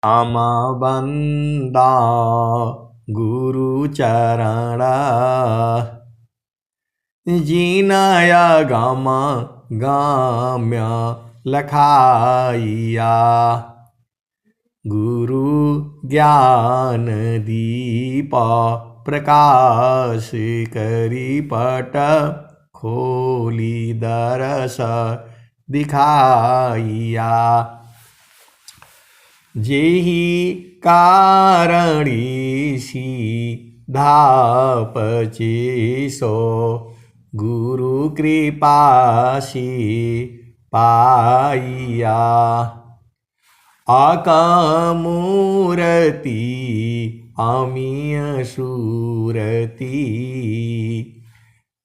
राम बंदा गुरु चरण जीनाया गाम गाम्य लखाइया गुरु ज्ञान दीप प्रकाश करी पट खोली दरस दिखाइया जेहि कारणी धापचे सो गुरु कृपासी पाइया आकामूर्ति अमीय सूरती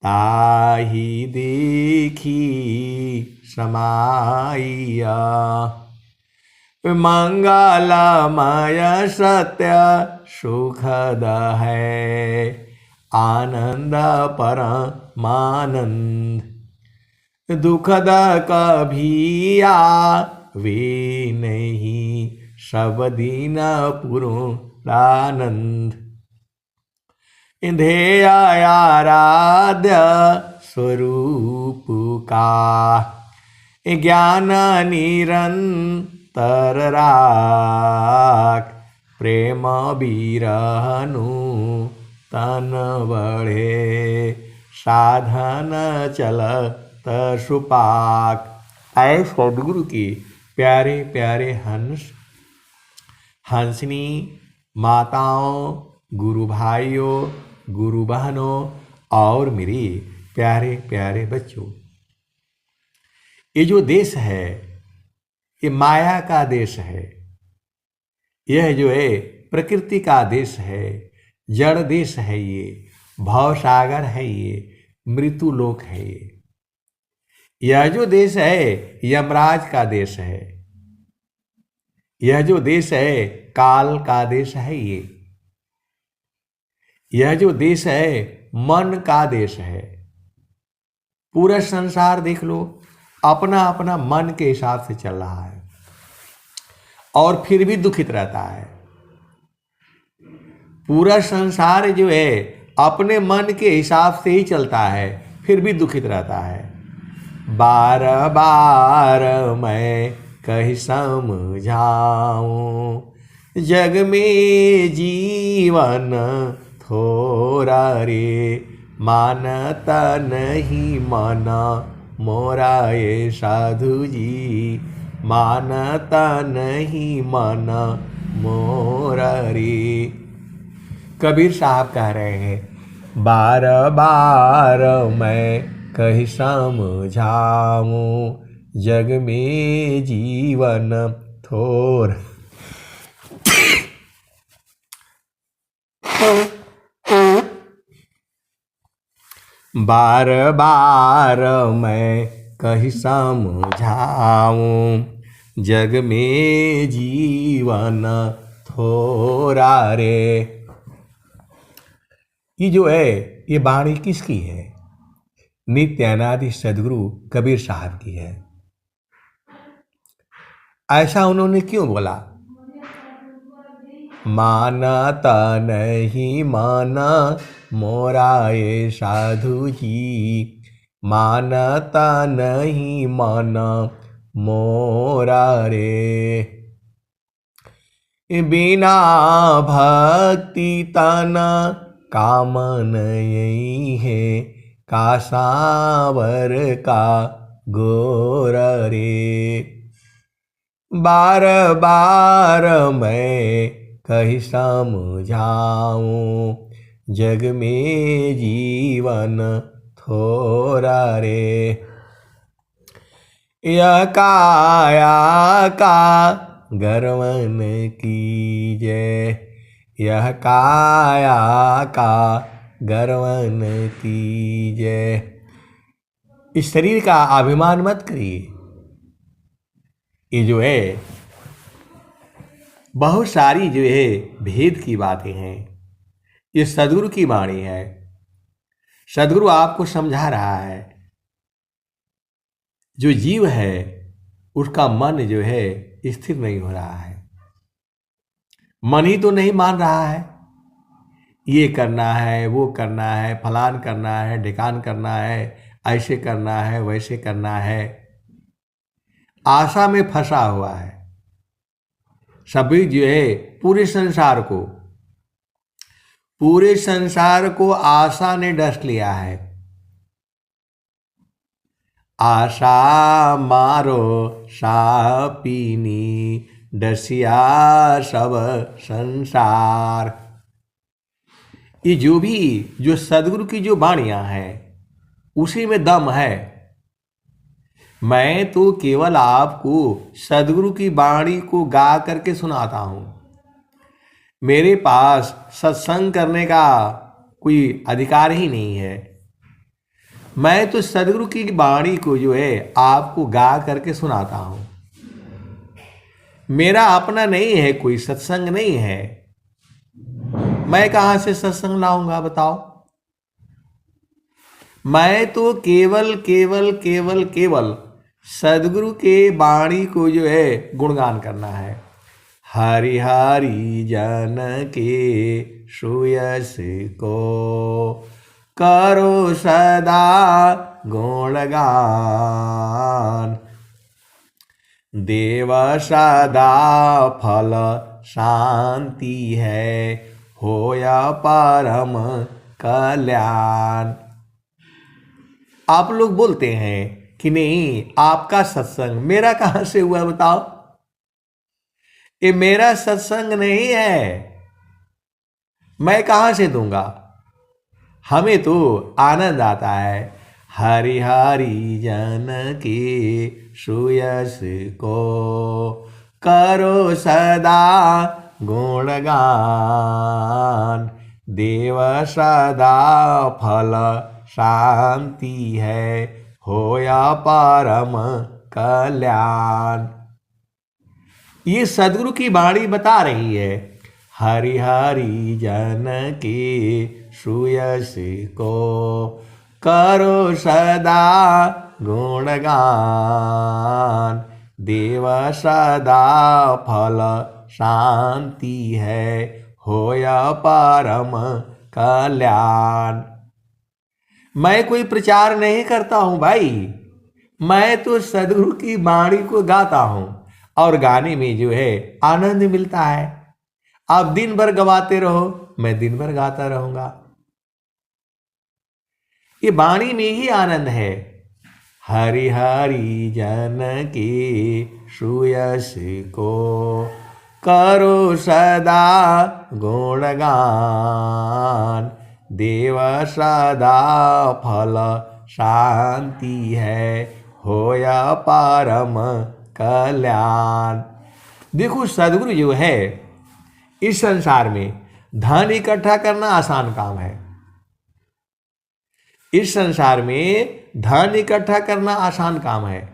ताहि देखी समाइया मंगलमय सत्य सुखद है आनंद परमानंद दुखद कभी वे नहीं सब दिन पूर्णानंद ध्येय आराध्य स्वरूप का ज्ञान निरंतर राख प्रेम बिरहनु तन बढ़े साधन चलत सुपाक। आए सदगुरु की प्यारे प्यारे हंसनी माताओं, गुरु भाइयों, गुरु बहनों और मेरे प्यारे प्यारे बच्चों, ये जो देश है ये माया का देश है। यह जो है प्रकृति का देश है, जड़ देश है, ये भव सागर है, ये मृत्यु लोक है। यह जो देश है यमराज का देश है। यह जो देश है काल का देश है। यह जो देश है मन का देश है। पूरा संसार देख लो, अपना अपना मन के हिसाब से चल रहा है और फिर भी दुखित रहता है। पूरा संसार जो है अपने मन के हिसाब से ही चलता है, फिर भी दुखित रहता है। बार बार मैं कहीं समझाऊं जग में जीवन थोड़ा रे मानता नहीं माना मोरा ये साधु जी मानता नहीं माना मोरा रे। कबीर साहब कह रहे हैं बार बार मैं कहीं समझाऊं जग में जीवन थोर बार बार मैं कहीं समझाऊं जग में जीवन थोड़ा रे। ये जो है ये वाणी किसकी है? नित्य अनादि सदगुरु कबीर साहब की है। ऐसा उन्होंने क्यों बोला? मानता नहीं माना मोरा ये साधु जी मानता नहीं माना मोरा रे। बिना भक्ति तना काम नहीं है कासावर का गोर रे। बार बार मैं कहीं समझाऊं जग में जीवन थोड़ा रे। यह काया का गर्वन कीजय यह काया का गर्वन कीजय। इस शरीर का अभिमान मत करिए। ये जो है बहुत सारी जो है भेद की बातें हैं। ये सदगुरु की वाणी है। सदगुरु आपको समझा रहा है जो जीव है उसका मन जो है स्थिर नहीं हो रहा है। मन ही तो नहीं मान रहा है। ये करना है, वो करना है, फलान करना है, ढिकान करना है, ऐसे करना है, वैसे करना है, आशा में फंसा हुआ है। सभी जो है पूरे संसार को आशा ने डस लिया है। आशा मारो सापीनी, डसिया सब संसार। ये जो सदगुरु की जो वाणियां हैं उसी में दम है। मैं तो केवल आपको सदगुरु की वाणी को गा करके सुनाता हूं। मेरे पास सत्संग करने का कोई अधिकार ही नहीं है। मैं तो सदगुरु की वाणी को जो है आपको गा करके सुनाता हूं। मेरा अपना नहीं है, कोई सत्संग नहीं है। मैं कहां से सत्संग लाऊंगा बताओ। मैं तो केवल केवल केवल केवल सदगुरु के वाणी को जो है गुणगान करना है। हरि हरि जन के सुयस को करो सदा गुणगान। देव सदा फल शांति है, होया परम कल्याण। आप लोग बोलते हैं कि नहीं आपका सत्संग, मेरा कहां से हुआ बताओ। ये मेरा सत्संग नहीं है, मैं कहां से दूंगा। हमें तो आनंद आता है। हरि हरि जन के सुयस को करो सदा गुणगान। देव सदा फल शांति है, होया परम कल्याण। ये सदगुरु की वाणी बता रही है। हरि हरि जन के सुयस को करो सदा गुणगान। देव सदा फल शांति है, होया परम कल्याण। मैं कोई प्रचार नहीं करता हूं भाई, मैं तो सदगुरु की वाणी को गाता हूं और गाने में जो है आनंद मिलता है। आप दिन भर गवाते रहो, मैं दिन भर गाता रहूंगा। ये वाणी में ही आनंद है। हरि हरि जन के सुयस को करो सदा गुणगान। देव सदा फल शांति है, होया परम कल्याण। देखो सदगुरु जो है इस संसार में धन इकट्ठा करना आसान काम है। इस संसार में धन इकट्ठा करना आसान काम है,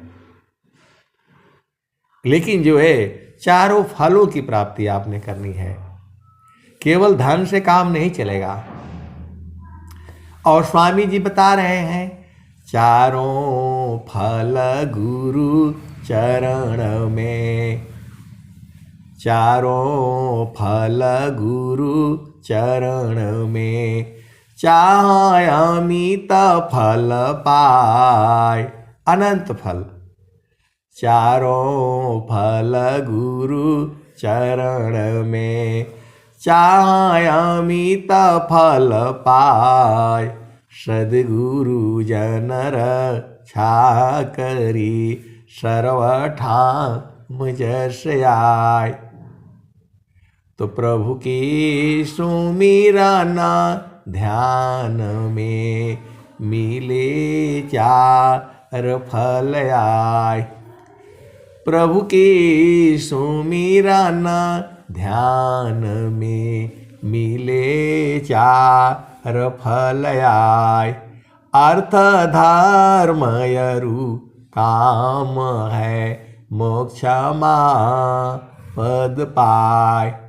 लेकिन जो है चारों फलों की प्राप्ति आपने करनी है। केवल धन से काम नहीं चलेगा। और स्वामी जी बता रहे हैं, चारों फल गुरु चरण में। चारों फल गुरु चरण में, चाहे अमित फल पाए। अनंत फल। चारों फल गुरु चरण में, चाहे अमित फल पाए। सद्गुरु जन रक्षा करी, सर्वठाम जस आए। तो प्रभु की सुमिरना ध्यान में, मिले चार फल आए। प्रभु की सुमिरना ध्यान में, मिले चार फल आए। अर्थ धर्म यरु काम है, मोक्ष पद पाए।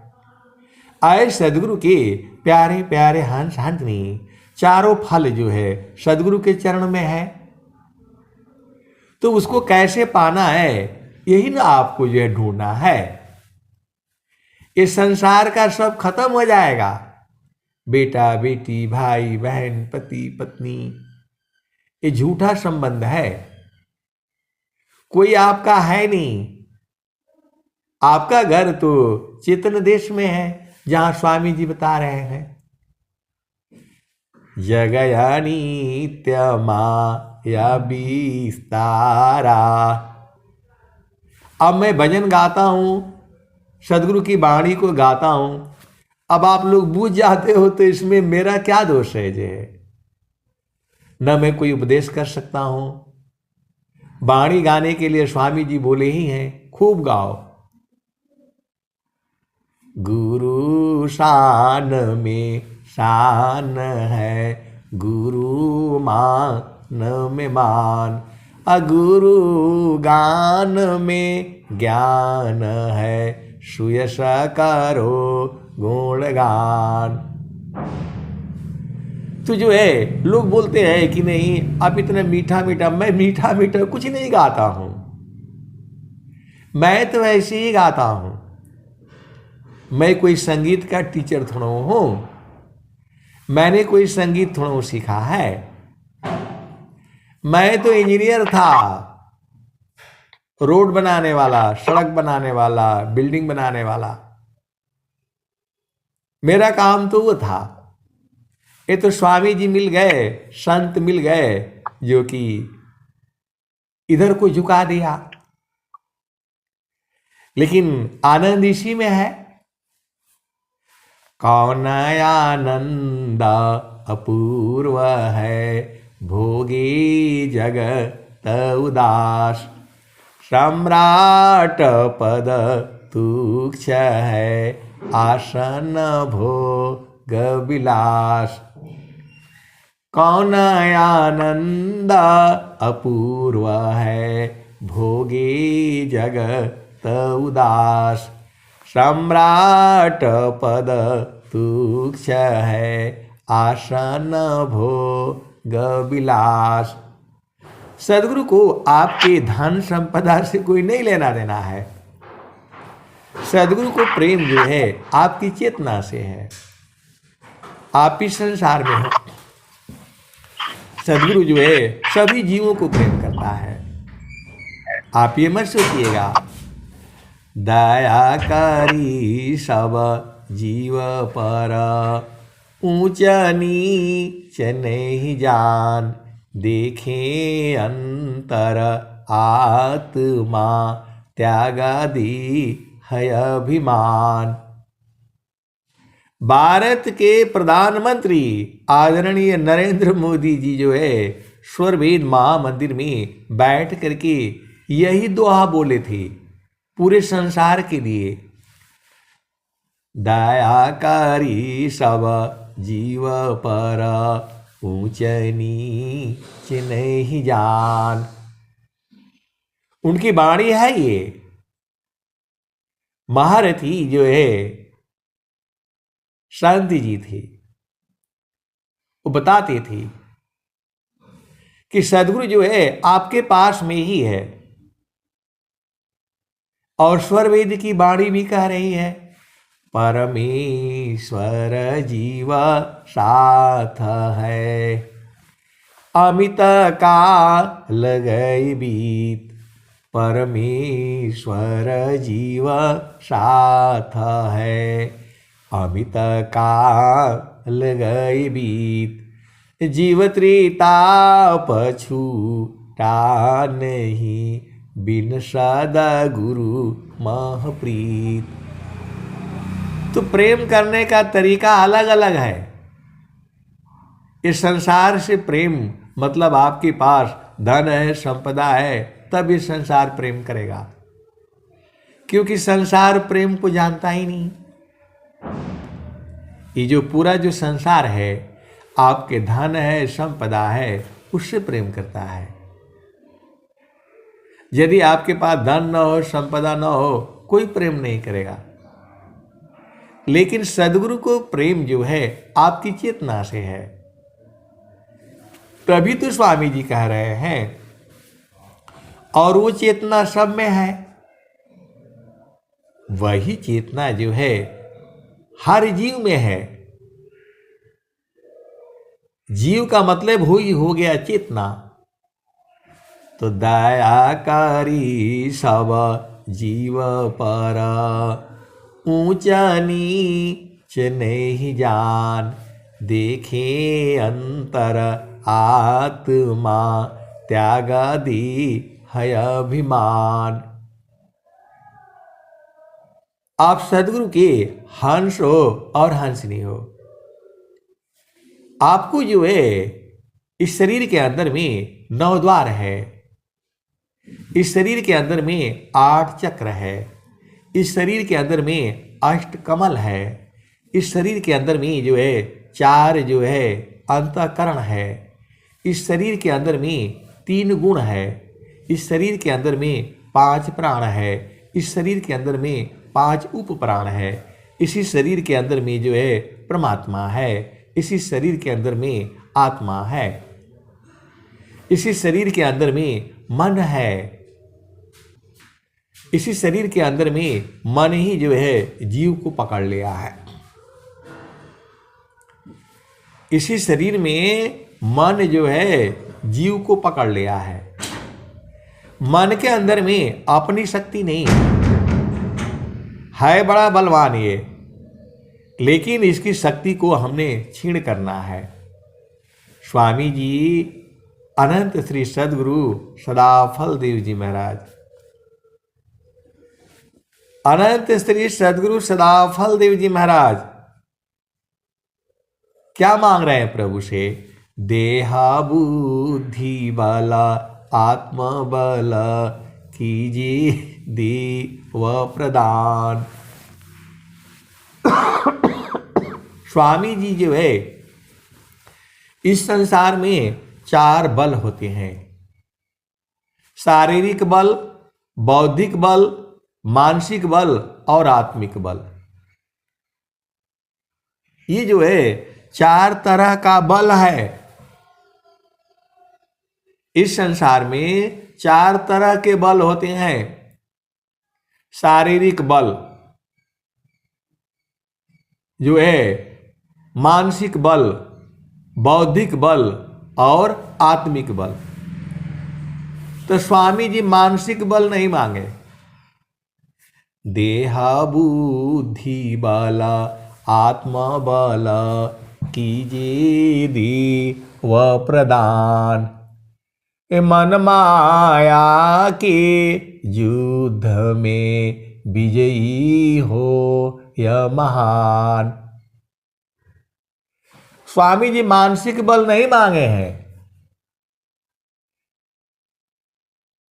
आए सदगुरु के प्यारे प्यारे हंस हंसनी, चारों फल जो है सदगुरु के चरण में है। तो उसको कैसे पाना है, यही ना आपको जो है ढूंढना है। इस संसार का सब खत्म हो जाएगा। बेटा बेटी, भाई बहन, पति पत्नी, ये झूठा संबंध है। कोई आपका है नहीं। आपका घर तो चेतन देश में है, जहां स्वामी जी बता रहे हैं जगया नित्य माया विस्तारा। अब मैं भजन गाता हूं, सदगुरु की वाणी को गाता हूं, अब आप लोग बूझ जाते हो तो इसमें मेरा क्या दोष है? जे न मैं कोई उपदेश कर सकता हूं। वाणी गाने के लिए स्वामी जी बोले ही हैं, खूब गाओ। गुरु शान में शान है, गुरु मान में मान, अगुरु गान में ज्ञान है, सुयश करो गुणगान। तो जो है लोग बोलते हैं कि नहीं आप इतना मीठा मीठा, मैं मीठा मीठा कुछ नहीं गाता हूं, मैं तो ऐसे ही गाता हूं। मैं कोई संगीत का टीचर थोड़ा हूं, मैंने कोई संगीत थोड़ा सीखा है। मैं तो इंजीनियर था, रोड बनाने वाला, सड़क बनाने वाला, बिल्डिंग बनाने वाला, मेरा काम तो वो था। ये तो स्वामी जी मिल गए, संत मिल गए, जो कि इधर को झुका दिया। लेकिन आनंद इसी में है। कौन आनंद अपूर्व है, भोगी जगत उदास, सम्राट पद तुच्छ है, आसन भोग विलास। कौन आनंद अपूर्व है, भोगी जगत उदास, सम्राट पद तुच्छ है, आसन भोग विलास। सदगुरु को आपके धन संपदा से कोई नहीं लेना देना है। सदगुरु को प्रेम जो है आपकी चेतना से है। आप इस संसार में हो। सदगुरु जो है सभी जीवों को प्रेम करता है। आप ये मत सोचिएगा दया करी सब जीव पर, ऊंच नीच नहीं जान, देखे अंतर आत्मा, त्यागा दी है अभिमान। भारत के प्रधानमंत्री आदरणीय नरेंद्र मोदी जी जो है स्वरवेद महामंदिर में बैठ करके यही दोहा बोले थे पूरे संसार के लिए। दयाकारी सब जीव पर, ऊंच नीच नहीं जान। उनकी वाणी है ये। महारथी जो है शांति जी थे, वो बताते थे कि सदगुरु जो है आपके पास में ही है। और स्वरवेद की वाणी भी कह रही है, परमेश्वर जीव साथ है, अमित काल गई बीत, परमेश्वर जीव साथ है, अमित काल गई बीत। जीव त्रिताप छूटा नहीं, बिन सदा गुरु महप्रीत। तो प्रेम करने का तरीका अलग अलग है। इस संसार से प्रेम मतलब आपके पास धन है, संपदा है, तब इस संसार प्रेम करेगा, क्योंकि संसार प्रेम को जानता ही नहीं। ये जो पूरा जो संसार है आपके धन है, संपदा है, उससे प्रेम करता है। यदि आपके पास धन न हो, संपदा न हो, कोई प्रेम नहीं करेगा। लेकिन सदगुरु को प्रेम जो है आपकी चेतना से है। तभी तो स्वामी जी कह रहे हैं, और वो चेतना सब में है। वही चेतना जो है हर जीव में है। जीव का मतलब हो गया चेतना। तो दयाकारी सब जीव पर, ऊंचा नीच नहीं जान, देखे अंतर आत्मा, त्याग दी है अभिमान। आप सदगुरु के हंस हो और हंसनी हो। आपको जो है इस शरीर के अंदर में 9 द्वार है, इस शरीर के अंदर में 8 चक्र है, इस शरीर के अंदर में 8 कमल है, इस शरीर के अंदर में जो है 4 जो है अंतःकरण है, इस शरीर के अंदर में 3 गुण है, इस शरीर के अंदर में 5 प्राण है, इस शरीर के अंदर में 5 उप प्राण है, इसी शरीर के अंदर में जो है परमात्मा है, इसी शरीर के अंदर में आत्मा है, इसी शरीर के अंदर में मन है, इसी शरीर के अंदर में मन ही जो है जीव को पकड़ लिया है। इसी शरीर में मन जो है जीव को पकड़ लिया है। मन के अंदर में अपनी शक्ति नहीं है, बड़ा बलवान ये, लेकिन इसकी शक्ति को हमने क्षीण करना है। स्वामी जी अनंत श्री सदगुरु सदाफल देव जी महाराज, अनंत श्री सदगुरु सदाफल देव जी महाराज क्या मांग रहे हैं प्रभु से? देहा बुद्धि बल आत्म बल कीजिए देव प्रदान। स्वामी जी जो है इस संसार में 4 बल होते हैं, शारीरिक बल, बौद्धिक बल, मानसिक बल और आत्मिक बल। ये जो है 4 तरह का बल है। इस संसार में 4 तरह के बल होते हैं। शारीरिक बल जो है, मानसिक बल, बौद्धिक बल और आत्मिक बल। तो स्वामी जी मानसिक बल नहीं मांगे, देहा बुद्धि बल आत्मा बल कीजिए देव प्रदान। मन माया के युद्ध में विजयी हो यह महान। स्वामी जी मानसिक बल नहीं मांगे हैं,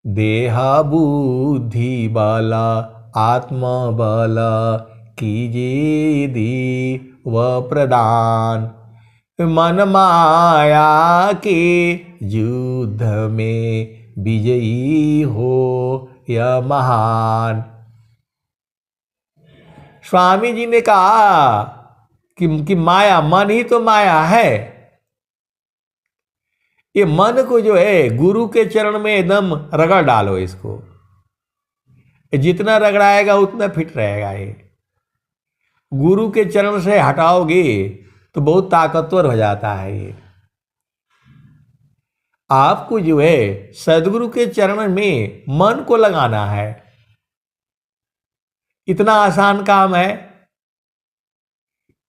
देहा बुद्धि बल आत्मा बल कीजिए देव प्रदान। मन माया के युद्ध में विजयी हो यह महान। स्वामी जी ने कहा कि माया, मन ही तो माया है। ये मन को जो है गुरु के चरण में एकदम रगड़ डालो इसको, जितना रगड़ाएगा उतना फिट रहेगा। ये गुरु के चरण से हटाओगे तो बहुत ताकतवर हो जाता है। ये आपको जो है सदगुरु के चरण में मन को लगाना है, इतना आसान काम है।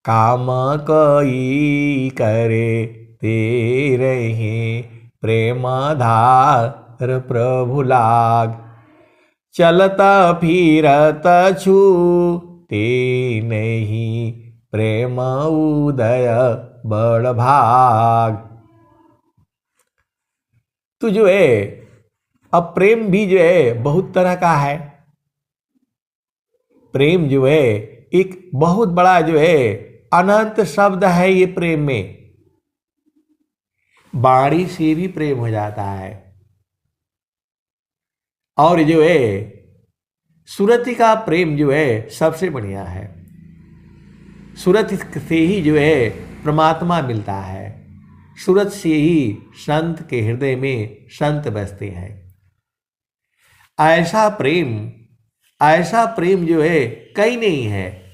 काम कई करे तेरे ही प्रेम धार प्रभु लाग। चलता फिरत छूटे नहीं प्रेम उदय बड़ भाग। तो जो है अब प्रेम भी जो है बहुत तरह का है। प्रेम जो है एक बहुत बड़ा जो है अनंत शब्द है। ये प्रेम में वाणी से भी प्रेम हो जाता है, और जो है सुरति का प्रेम जो है सबसे बढ़िया है। सूरत से ही जो है परमात्मा मिलता है, सूरत से ही संत के हृदय में संत बसते हैं। ऐसा प्रेम ऐसा प्रेम जो है कहीं नहीं है।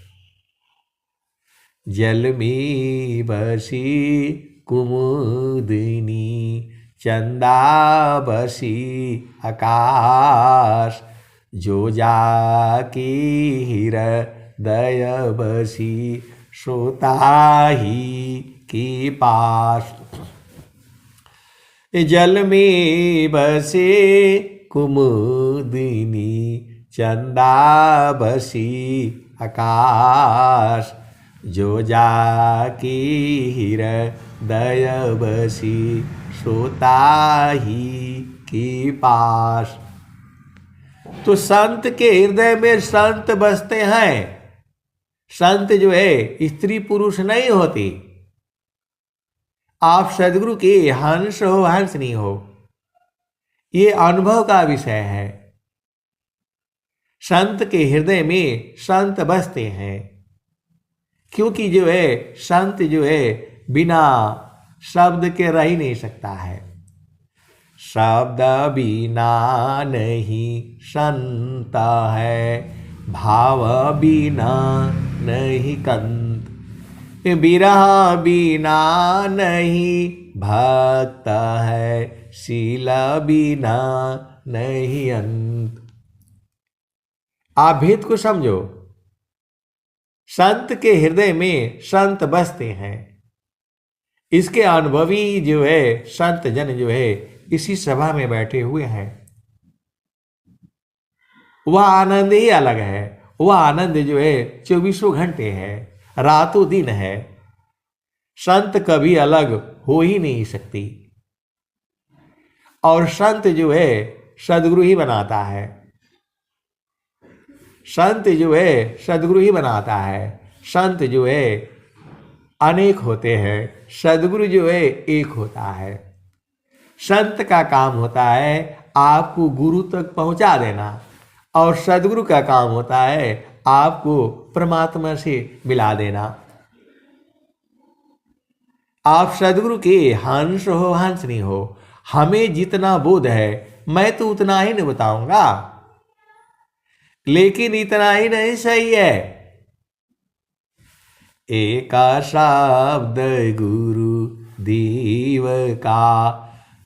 जल में बसी कुमुदिनी, चंदा बसी आकाश, जो जाकी हृदय बसी श्रोता ही के पास। जल में बसे कुमुदिनी, चंदा बसी आकाश, जो जाकी हृदय बसी श्रोता ही के पास। तो संत के हृदय में संत बसते हैं। संत जो है स्त्री पुरुष नहीं होती। आप सदगुरु के हंस हो हंसनी हो, ये अनुभव का विषय है। संत के हृदय में संत बसते हैं, क्योंकि जो है संत जो है बिना शब्द के रह ही नहीं सकता है। शब्द बिना नहीं संत है, भाव बिना नहीं कंत, विरह बिना नहीं भक्त है, शील बिना नहीं अंत। आप भेद को समझो। संत के हृदय में संत बसते हैं। इसके अनुभवी जो है संत जन जो है इसी सभा में बैठे हुए हैं। वह आनंद ही अलग है। वह आनंद जो है 24 घंटे है, रातों दिन है। संत कभी अलग हो ही नहीं सकती। और संत जो है सदगुरु ही बनाता है। संत जो है सदगुरु ही बनाता है। संत जो है अनेक होते हैं, सदगुरु जो है एक होता है। संत का काम होता है आपको गुरु तक पहुंचा देना, और सदगुरु का काम होता है आपको परमात्मा से मिला देना। आप सदगुरु के हंस हो हंसनी हो। हमें जितना बोध है मैं तो उतना ही नहीं बताऊंगा, लेकिन इतना ही नहीं सही है। एका शब्द गुरु देव का,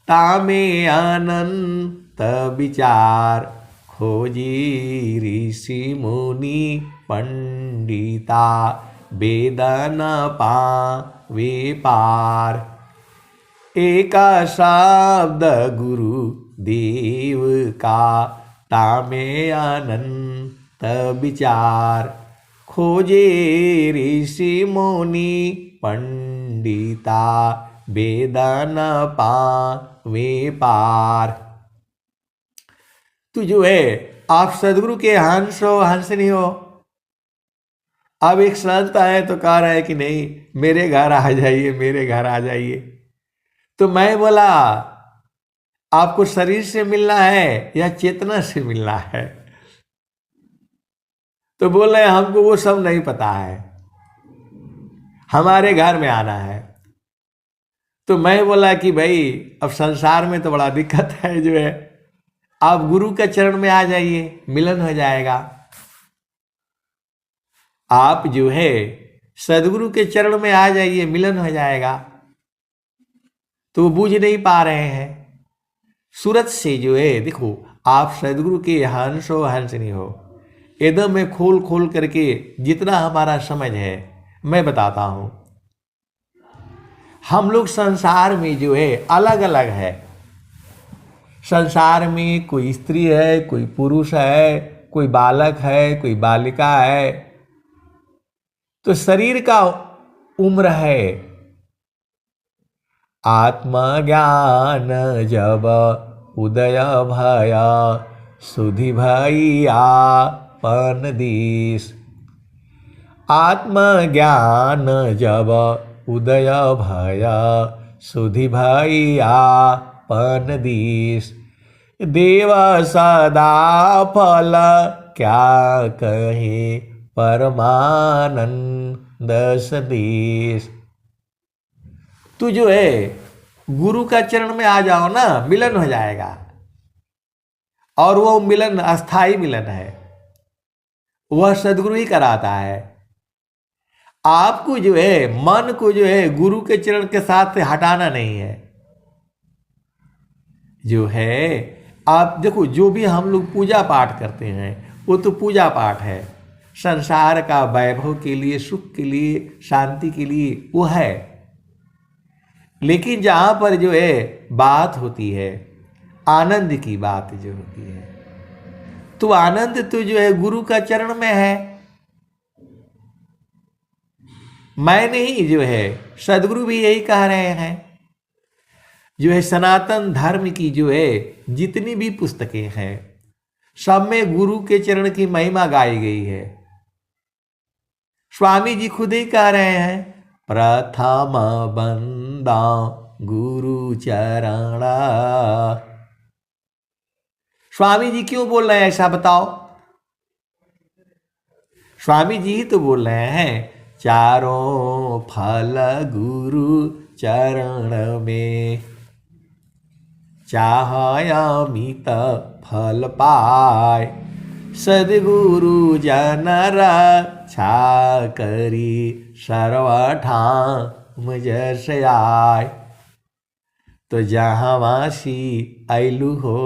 तामे अनंत विचार, खोजी ऋषि मुनि पंडिता, वेदन पावे पार। एका शब्द गुरु देव का, तामे अनंत विचार, खोजे ऋषि मुनि पंडिता, वेदन पावे पार। तो जो है आप सदगुरु के हंस हो हंसनी हो। अब एक संत आए तो कह रहे हैं कि नहीं मेरे घर आ जाइए, मेरे घर आ जाइए। तो मैं बोला आपको शरीर से मिलना है या चेतना से मिलना है? तो बोल रहे हमको वो सब नहीं पता है, हमारे घर में आना है। तो मैं बोला कि भाई अब संसार में तो बड़ा दिक्कत है, जो है आप गुरु के चरण में आ जाइए, मिलन हो जाएगा। आप जो है सदगुरु के चरण में आ जाइए, मिलन हो जाएगा। तो वो बूझ नहीं पा रहे हैं। सूरत से जो है देखो, आप सदगुरु के हंस हो हंस नहीं हो। एकदम में खोल खोल करके जितना हमारा समझ है मैं बताता हूं। हम लोग संसार में जो है अलग अलग है। संसार में कोई स्त्री है, कोई पुरुष है, कोई बालक है, कोई बालिका है। तो शरीर का उम्र है। आत्मज्ञान जब उदय भया, सुधि भैया पन देश। आत्मज्ञान जब उदय भया, सुधि भैया पन देश। देव सदा फल क्या कहे, परमानंद सदेश। तू जो है गुरु का चरण में आ जाओ ना, मिलन हो जाएगा। और वो मिलन अस्थाई मिलन है। वह सदगुरु ही कराता है। आपको जो है मन को जो है गुरु के चरण के साथ हटाना नहीं है। जो है आप देखो, जो भी हम लोग पूजा पाठ करते हैं वो तो पूजा पाठ है, संसार का वैभव के लिए, सुख के लिए, शांति के लिए वो है। लेकिन जहाँ पर जो है बात होती है आनंद की, बात जो होती है, तो आनंद तो जो है गुरु का चरण में है। मैं नहीं, जो है सदगुरु भी यही कह रहे हैं। जो है सनातन धर्म की जो है जितनी भी पुस्तकें हैं सब में गुरु के चरण की महिमा गाई गई है। स्वामी जी खुद ही कह रहे हैं, प्रथम बंदा गुरु चरणा। स्वामी जी क्यों बोल रहे हैं ऐसा बताओ? स्वामी जी ही तो बोल रहे हैं, चारों फल गुरु चरण में, चाहयामित फल पाए, सदगुरु जन रक्षा करी, सर्वठाम जस आय। तो जहाँ वासी ऐलु हो,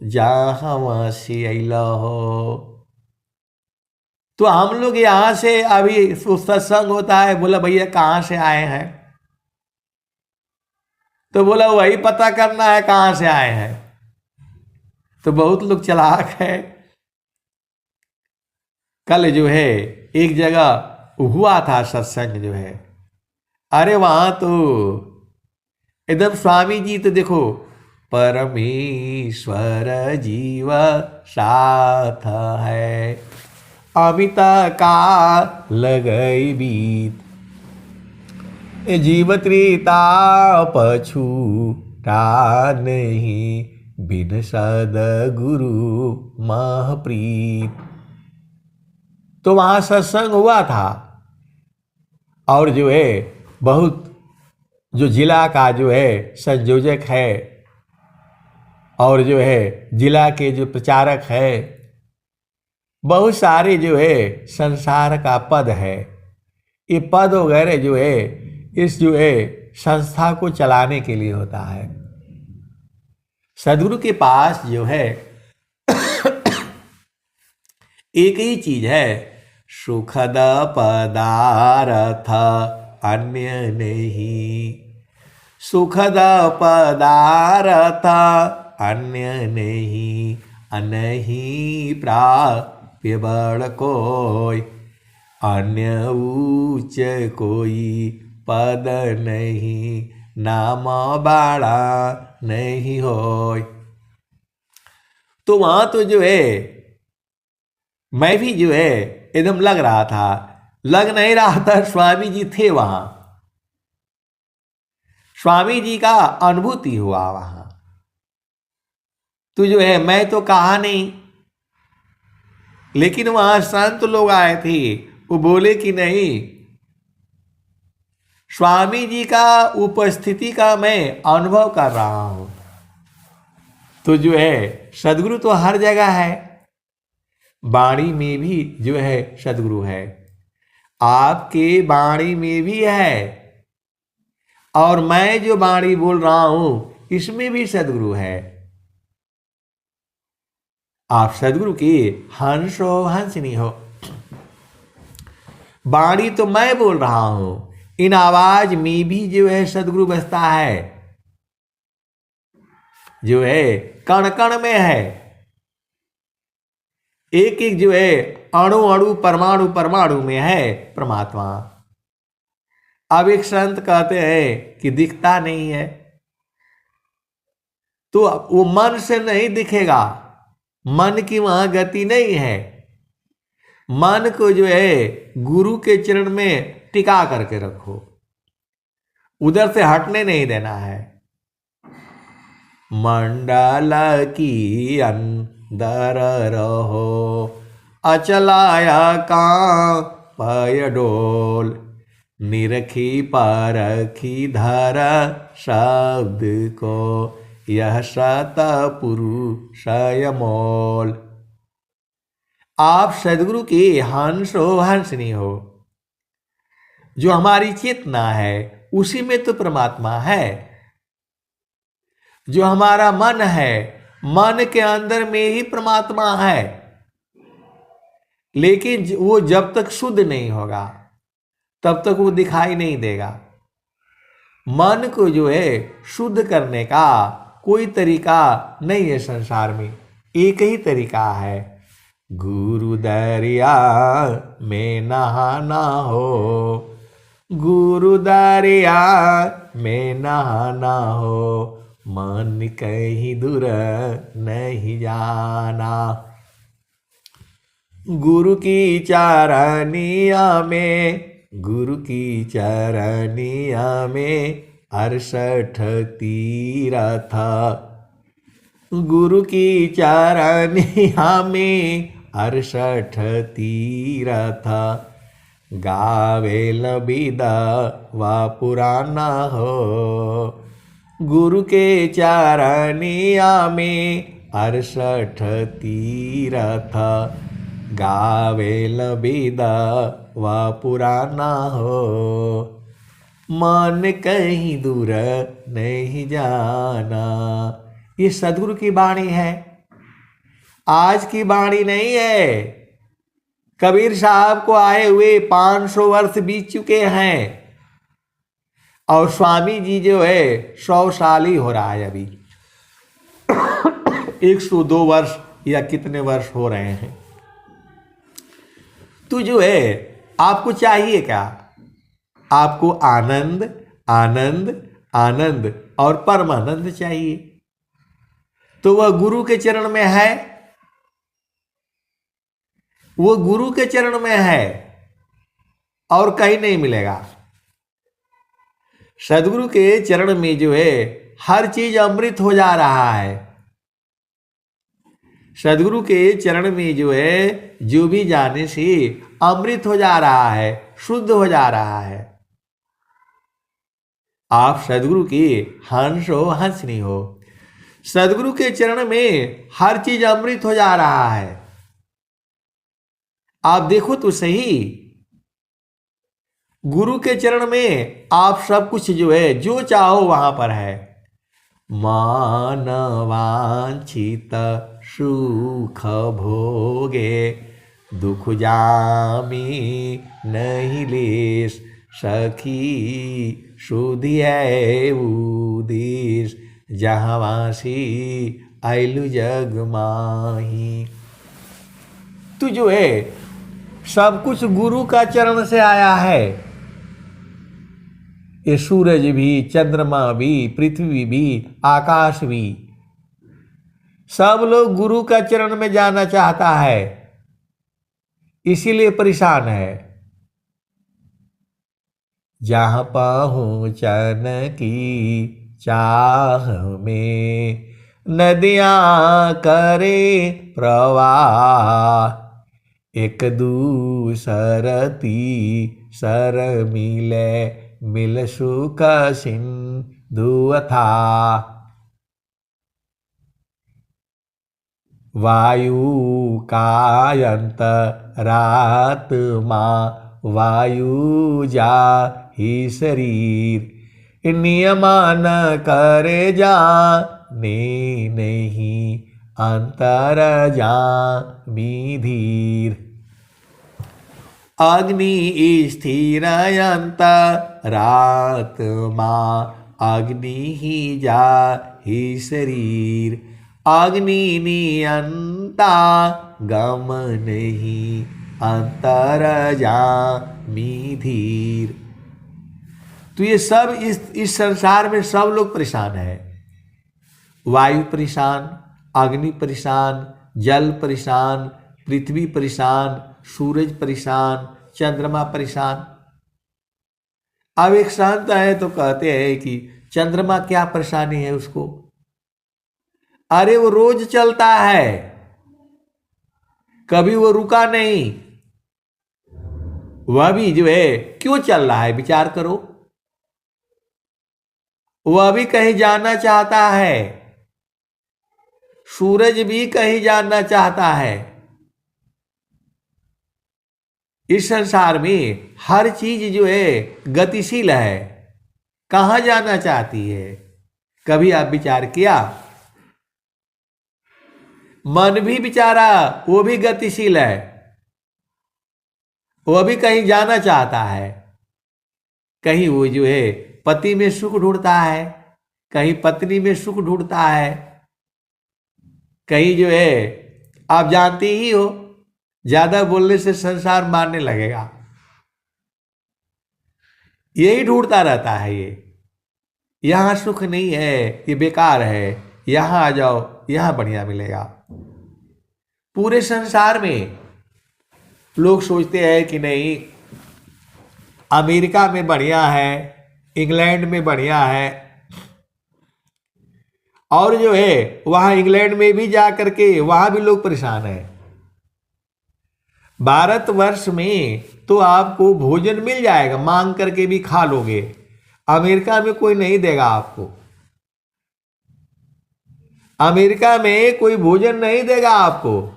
जहाँ वासी ऐल हो। तो हम लोग यहाँ से अभी सत्संग होता है, बोला भैया कहाँ से आए हैं, तो बोला वही पता करना है कहाँ से आए हैं। तो बहुत लोग चालाक है। कल जो है एक जगह हुआ था सत्संग जो है, अरे वहां तो एकदम स्वामी जी तो देखो, परमेश्वर जीव साथ है, अमित का लगई बीत, जीव त्रिता पछूटा नहीं, बिन सदगुरु महप्रीत। तो वहां सत्संग हुआ था और जो है बहुत, जो जिला का जो है संयोजक है और जो है जिला के जो प्रचारक है, बहुत सारे जो है संसार का पद है। ये पद वगैरह जो है इस जो है संस्था को चलाने के लिए होता है। सदगुरु के पास जो है एक ही चीज है, सुखद पदार्थ अन्य नहीं, सुखद पदार्थ अन्य नहीं, अनहि प्राप्य बड़ कोई, अन्य ऊंच कोई पद नहीं, नाम बाड़ा नहीं होय। तो वहां तो जो है मैं भी जो है एकदम लग रहा था, लग नहीं रहा था, स्वामी जी थे वहां, स्वामी जी का अनुभूति हुआ वहां। तो जो है मैं तो कहा नहीं, लेकिन वहां संत लोग आए थे, वो बोले कि नहीं, स्वामी जी का उपस्थिति का मैं अनुभव कर रहा हूं। तो जो है सदगुरु तो हर जगह है, वाणी में भी जो है सदगुरु है, आपके वाणी में भी है, और मैं जो वाणी बोल रहा हूं इसमें भी सदगुरु है। आप सदगुरु की हंस हो, हंसनी हो। वाणी तो मैं बोल रहा हूं, इन आवाज में भी जो है सदगुरु बसता है, जो है कण कण में है, एक एक जो है अणु अणु परमाणु परमाणु में है परमात्मा। अब एक संत कहते हैं कि दिखता नहीं है, तो वो मन से नहीं दिखेगा, मन की वहां गति नहीं है। मन को जो है गुरु के चरण में टिका करके रखो, उधर से हटने नहीं देना है। मंडल की अंदर रहो, अचलाया का पय डोल, निरखी परखी धर शब्द को, यह सत पुरुषय मोल। आप सदगुरु के हंस हो, हंसनी हो। जो हमारी चेतना है उसी में तो परमात्मा है। जो हमारा मन है, मन के अंदर में ही परमात्मा है। लेकिन वो जब तक शुद्ध नहीं होगा तब तक वो दिखाई नहीं देगा। मन को जो है शुद्ध करने का कोई तरीका नहीं है संसार में, एक ही तरीका है, गुरु दरिया में नहाना हो, गुरु दरिया में नहाना हो, मन कहीं दूर नहीं जाना। गुरु की चरनिया में, गुरु की चरनिया में 68 तीरथ, गुरु की चरनिया में 68 तीरथ, गावे लबिदा व पुराना हो, गुरु के चरनिया में 68 तीरथ, गावे लबिदा व पुराना हो, मन कहीं दूर नहीं जाना। ये सदगुरु की वाणी है, आज की वाणी नहीं है। कबीर साहब को आए हुए 500 वर्ष बीत चुके हैं और स्वामी जी जो है 100 साल ही हो रहा है अभी। 102 वर्ष या कितने वर्ष हो रहे हैं। तो जो है आपको चाहिए क्या? आपको आनंद आनंद आनंद और परमानंद चाहिए। तो वह गुरु के चरण में है, वो गुरु के चरण में है और कहीं नहीं मिलेगा। सदगुरु के चरण में जो है हर चीज अमृत हो जा रहा है। सदगुरु के चरण में जो है जो भी जाने से अमृत हो जा रहा है, शुद्ध हो जा रहा है। आप सदगुरु की हंस हो, हंसनी हो। सदगुरु के चरण में हर चीज अमृत हो जा रहा है। आप देखो तो सही, गुरु के चरण में आप सब कुछ जो है जो चाहो वहां पर है। मान वांछित सुख भोगे, दुख जामी नहीं लेस, सखी सुधियै उदेश, जहावासी आइलु जग माही। तू जो है सब कुछ गुरु का चरण से आया है। ये सूरज भी, चंद्रमा भी, पृथ्वी भी, आकाश भी, सब लोग गुरु का चरण में जाना चाहता है, इसीलिए परेशान है। जहां पहुंचन की चाह में, नदियां करे प्रवाह, एक दूसरती सर मिले, मिल सुख सिंधु अथा। वायु कायंत रात माँ, वायु जा ही शरीर, नियमान करे जाने नहीं, अंतर जामी धीर। अग्नि स्थिर अंतरात्मा, अग्नि ही जा ही शरीर, अग्नि नियंता गम नहीं, अंतर जामी धीर। तो ये सब इस संसार में सब लोग परेशान है। वायु परेशान, अग्नि परेशान, जल परेशान, पृथ्वी परेशान, सूरज परेशान, चंद्रमा परेशान। अब एक संत है तो कहते हैं कि चंद्रमा क्या परेशानी है उसको? अरे वो रोज चलता है, कभी वो रुका नहीं। वह भी जो है क्यों चल रहा है, विचार करो। वह भी कहीं जाना चाहता है, सूरज भी कहीं जाना चाहता है, इस संसार में हर चीज जो है गतिशील है, कहाँ जाना चाहती है? कभी आप विचार किया? मन भी बेचारा वो भी गतिशील है, वो भी कहीं जाना चाहता है। कहीं वो जो है पति में सुख ढूंढता है, कहीं पत्नी में सुख ढूंढता है, कहीं जो है आप जानते ही हो ज्यादा बोलने से संसार मारने लगेगा, यही ढूंढता रहता है। ये यहां सुख नहीं है, ये बेकार है, यहां आ जाओ, यहां बढ़िया मिलेगा। पूरे संसार में लोग सोचते हैं कि नहीं अमेरिका में बढ़िया है, इंग्लैंड में बढ़िया है, और जो है वहां इंग्लैंड में भी जा करके वहां भी लोग परेशान हैं। भारतवर्ष में तो आपको भोजन मिल जाएगा, मांग करके भी खा लोगे। अमेरिका में कोई नहीं देगा आपको, अमेरिका में कोई भोजन नहीं देगा आपको।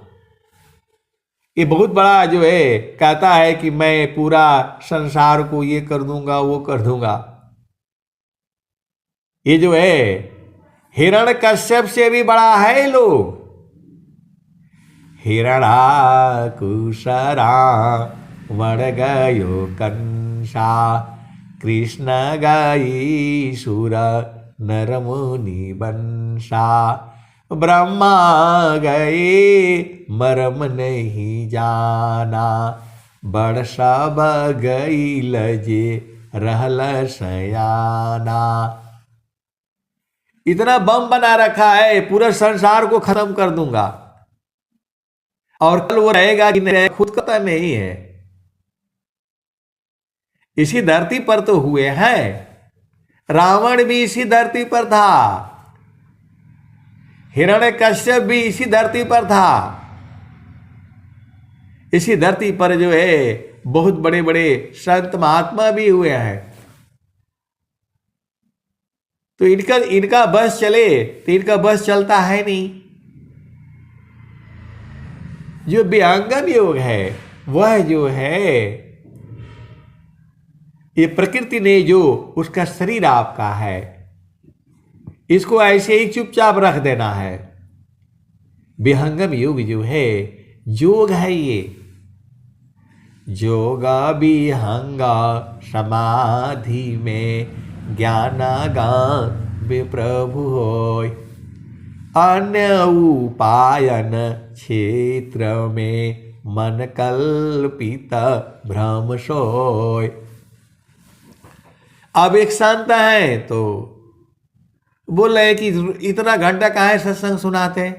ये बहुत बड़ा जो है कहता है कि मैं पूरा संसार को ये कर दूंगा वो कर दूंगा। ये जो है हिरण्यकश्यप से भी बड़ा है लोग। हिरणाकुशरा वण गयो कंसा, कृष्ण गई सुर नर मुनि बंसा। ब्रह्मा गए मरम नहीं जाना, बड़ सब गई लजे रहल सयाना। इतना बम बना रखा है पूरा संसार को खत्म कर दूंगा, और कल वो रहेगा कि नहीं खुद पता नहीं है। इसी धरती पर तो हुए हैं, रावण भी इसी धरती पर था, हिरण्यकश्यप भी इसी धरती पर था। इसी धरती पर जो है बहुत बड़े बड़े संत महात्मा भी हुए हैं। तो इनका बस चले तो इनका बस चलता है नहीं। जो विहंगम योग है वह जो है ये प्रकृति ने जो उसका शरीर आपका है, इसको ऐसे ही चुपचाप रख देना है। विहंगम योग जो है योग है, ये जोगा विहंगा समाधि में ज्ञानागा विप्रभु होय। अन्य उपायन क्षेत्र में मन कल्पित भ्रम सोय। अब एक संत है तो बोल रहे कि इतना घंटा काहे सत्संग सुनाते,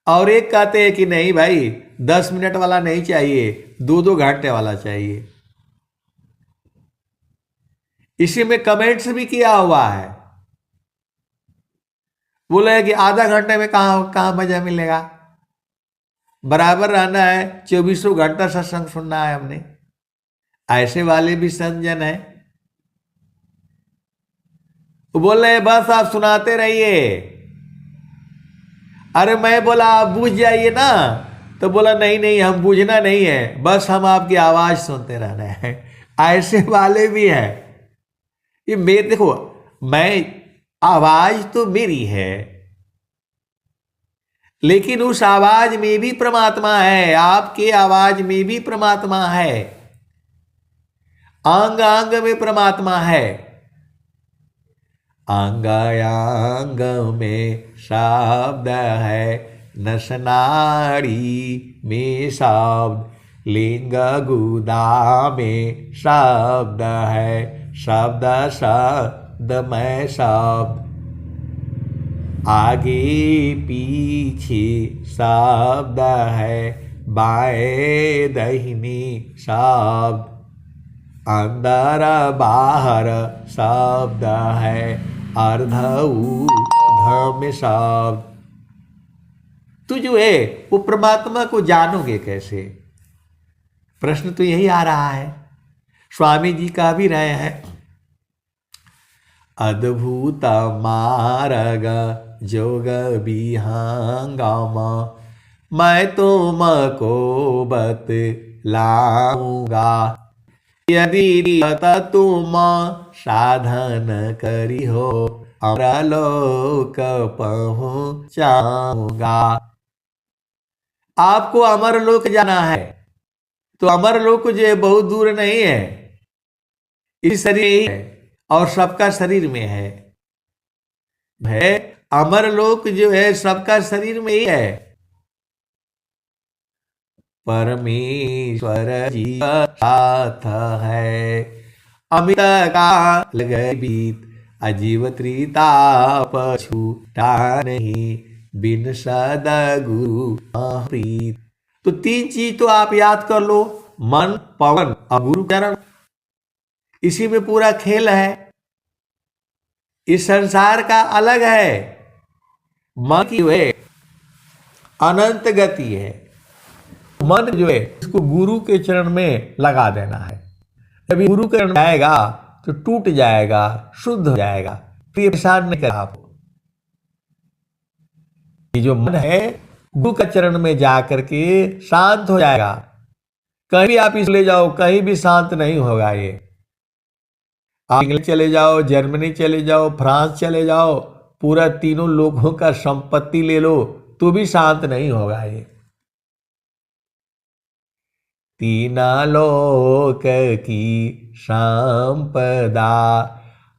और एक कहते हैं कि नहीं भाई 10 मिनट वाला नहीं चाहिए, 2-2 घंटे वाला चाहिए। इसी में कमेंट्स भी किया हुआ है, बोले कि आधा घंटे में कहाँ मजा मिलेगा, बराबर रहना है 24 घंटा सत्संग सुनना है हमने। ऐसे वाले भी संजन है, वो बोल रहे बस आप सुनाते रहिए। अरे मैं बोला आप बूझ जाइए ना, तो बोला नहीं नहीं हम बूझना नहीं है, बस हम आपकी आवाज सुनते रहना है। ऐसे वाले भी हैं। ये देखो, मैं आवाज तो मेरी है, लेकिन उस आवाज में भी परमात्मा है, आपके आवाज में भी परमात्मा है, अंग अंग में परमात्मा है। अंग अंग में शब्द है, नसनाड़ी में शब्द, लिंग गुदा में शब्द है, शब्द शब्द में शब्द, आगे पीछे शब्द है, बाएं दाहिनी शब्द, अंदर बाहर शब्द है, अर्ध ऊर्ध्व में शब्द। तो जो है वो परमात्मा को जानोगे कैसे? प्रश्न तो यही आ रहा है। स्वामी जी कह भी रहे हैं, अद्भुत मार्ग जोग विहंगम, मैं तुमको लाऊंगा। यदि तुम साधन करी हो, अमरलोक पहुंचाऊंगा। आपको अमरलोक जाना है तो अमरलोक जो है बहुत दूर नहीं है, इस शरीर ही है और सबका शरीर में है। अमरलोक जो है सबका शरीर में ही है। परमेश्वर जी का साथ है, अमित काल गए बीत, अजीव त्रिताप छूटा नहीं, बिन सद्गुरु प्रीत। तो तीन चीज तो आप याद कर लो, मन, पवन और गुरु चरण। इसी में पूरा खेल है। इस संसार का अलग है। मन की वे अनंत गति है। मन जो है इसको गुरु के चरण में लगा देना है। जब गुरु के चरण में आएगा तो टूट जाएगा, शुद्ध हो जाएगा, फिर परेशान नहीं करेगा आपको। ये जो मन है गुरु के चरण में जाकर के शांत हो जाएगा। कहीं भी आप इसको ले जाओ, कहीं भी शांत नहीं होगा ये। आप इंग्लैंड चले जाओ, जर्मनी चले जाओ, फ्रांस चले जाओ, पूरा तीनों लोगों का संपत्ति ले लो तो भी शांत नहीं होगा ये। तीना लोक की संपदा,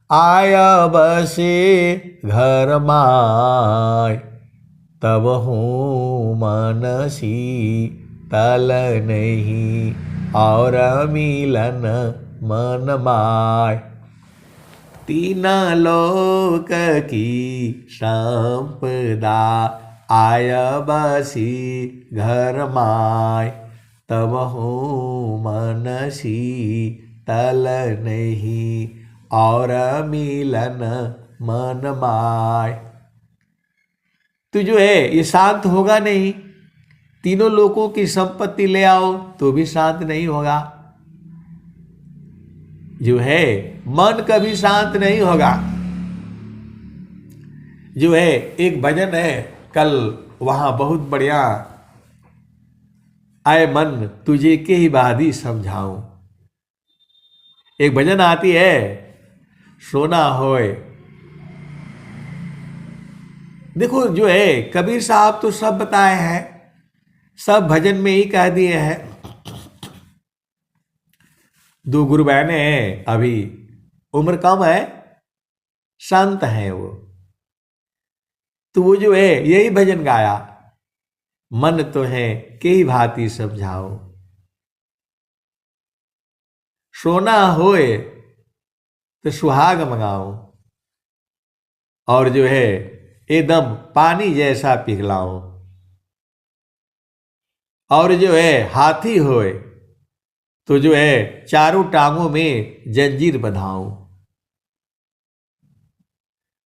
आय बसे घर माय, तब हूँ मनसी तल नहीं, और मिलन मन माय। तीना लोक की संपदा, आय बसी घर माय, तब हूँ मनसी तल नहीं, और मिलन मन माय। तो जो है ये शांत होगा नहीं। तीनों लोगों की संपत्ति ले आओ तो भी शांत नहीं होगा। जो है मन कभी शांत नहीं होगा। जो है एक भजन है, कल वहां बहुत बढ़िया, आए मन तुझे के ही बादी समझाऊं। एक भजन आती है, सोना होए। देखो जो है कबीर साहब तो सब बताए हैं, सब भजन में ही कह दिए हैं। दो गुरु बहने हैं, अभी उम्र कम है, संत हैं वो। तो वो जो है यही भजन गाया, मन तो है के ही भांति समझाओ। सोना होए तो सुहाग मंगाओ, और जो है एकदम पानी जैसा पिघलाओ। और जो है हाथी होए तो जो है चारों टांगों में जंजीर बंधाऊं।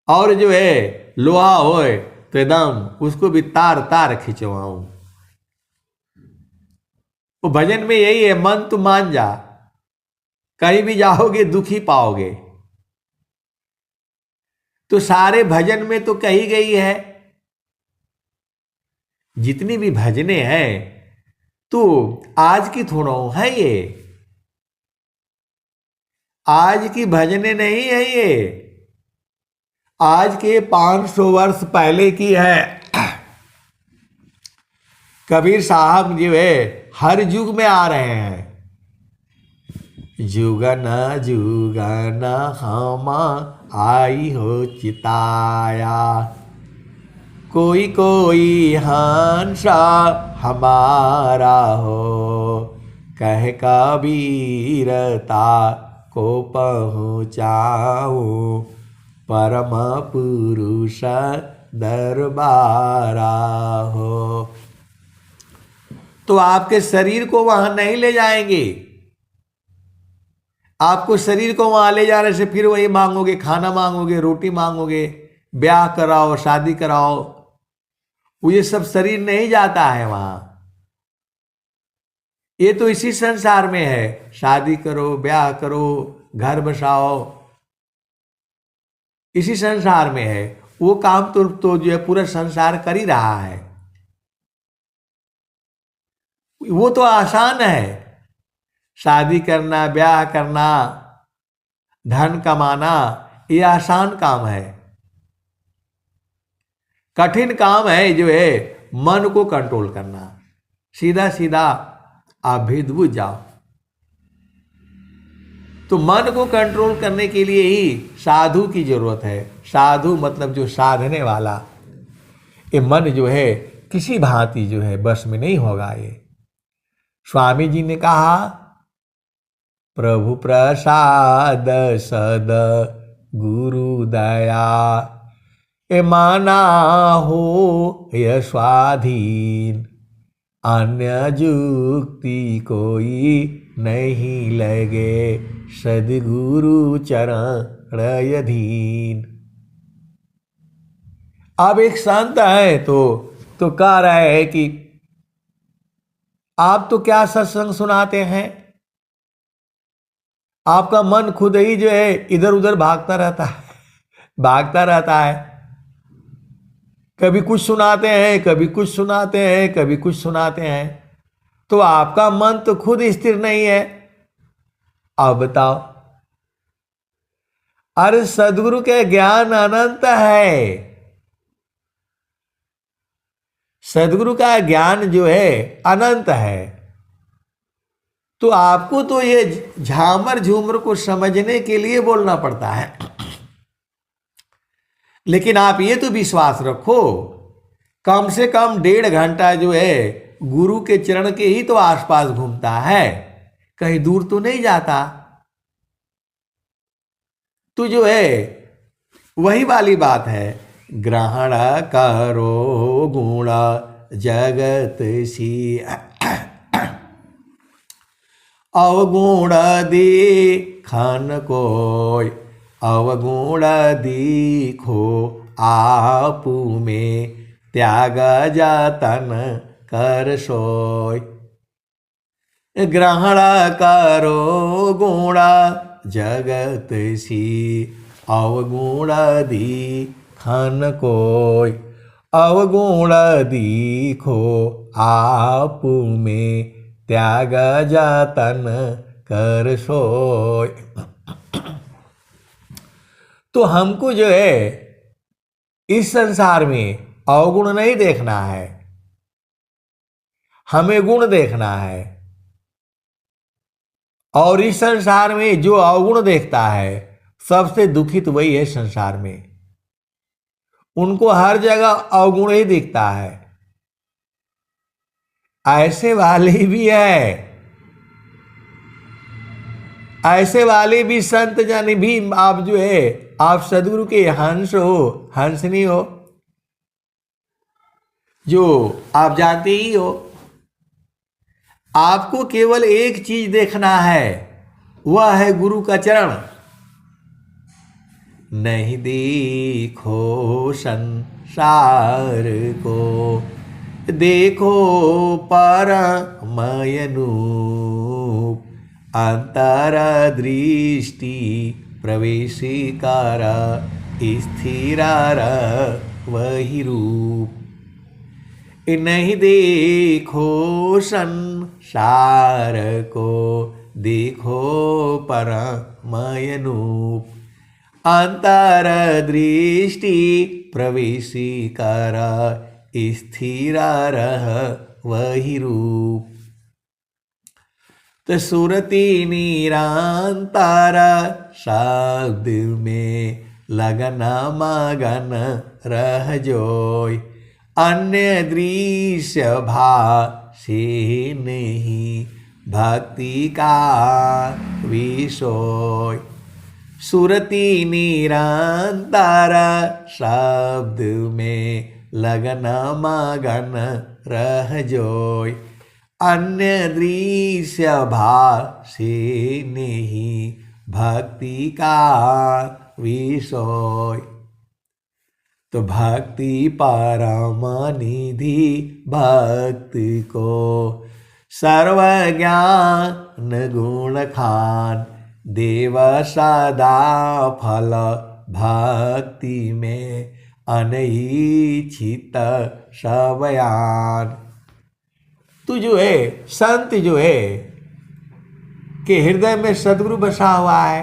और जो है लोहा होए तो एकदम उसको भी तार तार खिंचवाऊं। वो भजन में यही है, मन तो मान जा, कहीं भी जाओगे दुखी पाओगे। तो सारे भजन में तो कही गई है, जितनी भी भजने हैं तो आज की थोड़ा है ये, आज की भजने नहीं है ये, आज के 500 वर्ष पहले की है। कबीर साहब जो है हर युग में आ रहे हैं। जुगन जुगन हम आई हो चिताया, कोई कोई हंसा हमारा हो, कह कबीरता को पहुँचाऊं, परम पुरुष दरबारा हो। तो आपके शरीर को वहां नहीं ले जाएंगे। आपको शरीर को वहां ले जाने से फिर वही मांगोगे, खाना मांगोगे, रोटी मांगोगे, ब्याह कराओ, शादी कराओ। वो ये सब शरीर नहीं जाता है वहां। ये तो इसी संसार में है, शादी करो, ब्याह करो, घर बसाओ, इसी संसार में है। वो काम तो जो है पूरा संसार कर ही रहा है। वो तो आसान है, शादी करना, ब्याह करना, धन कमाना, ये आसान काम है। कठिन काम है जो है मन को कंट्रोल करना। सीधा सीधा आप भेद बुझ जाओ। तो मन को कंट्रोल करने के लिए ही साधु की जरूरत है। साधु मतलब जो साधने वाला। ये मन जो है किसी भांति जो है बस में नहीं होगा। ये स्वामी जी ने कहा, प्रभु प्रसाद सद गुरु दया, ए माना हो यह स्वाधीन, अन्य जुक्ति कोई नहीं लगे, सदगुरु चरण अधीन। अब एक संत है तो कह रहे हैं कि आप तो क्या सत्संग सुनाते हैं, आपका मन खुद ही जो है इधर उधर भागता रहता है। कभी कुछ सुनाते हैं, कभी कुछ सुनाते हैं, कभी कुछ सुनाते हैं, तो आपका मन तो खुद स्थिर नहीं है। अब बताओ, अरे सदगुरु के ज्ञान अनंत है। सदगुरु का ज्ञान जो है अनंत है। तो आपको तो ये झामर झूमर को समझने के लिए बोलना पड़ता है। लेकिन आप ये तो विश्वास रखो, कम से कम 1.5 घंटा जो है गुरु के चरण के ही तो आसपास घूमता है, कहीं दूर तो नहीं जाता। तो जो है वही वाली बात है, ग्रहण करो गुण जगत सी, अवगुण देखन कोय, अवगुण दिखो आपू में, त्याग जतन कर सोय। ग्रहण करो गुण जगत सी, अवगुण दिखन कोय, अवगुण दिखो आपू में, त्याग जतन कर सोय। तो हमको जो है इस संसार में अवगुण नहीं देखना है, हमें गुण देखना है। और इस संसार में जो अवगुण देखता है सबसे दुखित वही है संसार में। उनको हर जगह अवगुण ही दिखता है। ऐसे वाले भी है, ऐसे वाले भी संत जन भी आप जो है आप सदगुरु के हंस हो, हंसनी हो, जो आप जानते ही हो। आपको केवल एक चीज देखना है, वह है गुरु का चरण। नहीं देखो संसार को, देखो परमयनूप, अंतर दृष्टि प्रवेशी कर, स्थिर वही रूप। नहीं देखो संसार को, देखो परमयनूप, अंतर दृष्टि प्रवेशी कर, स्थिर वही रूप। तो सुरति निरंतर शब्द में लगन मगन रह जोय, अन्य दृश्य भाषे नहीं, भक्ति का विषय। सुरति निरंतर शब्द में लगन मगन रह जोय, अन्य दृश्य भाषे नहीं, भक्ति का विषय। तो भक्ति परम निधि भक्त को, सर्वज्ञान गुण खान, देव सदा फल भक्ति में, अनईच्छित सबयान। तो जो है संत जो है कि हृदय में सदगुरु बसा हुआ है,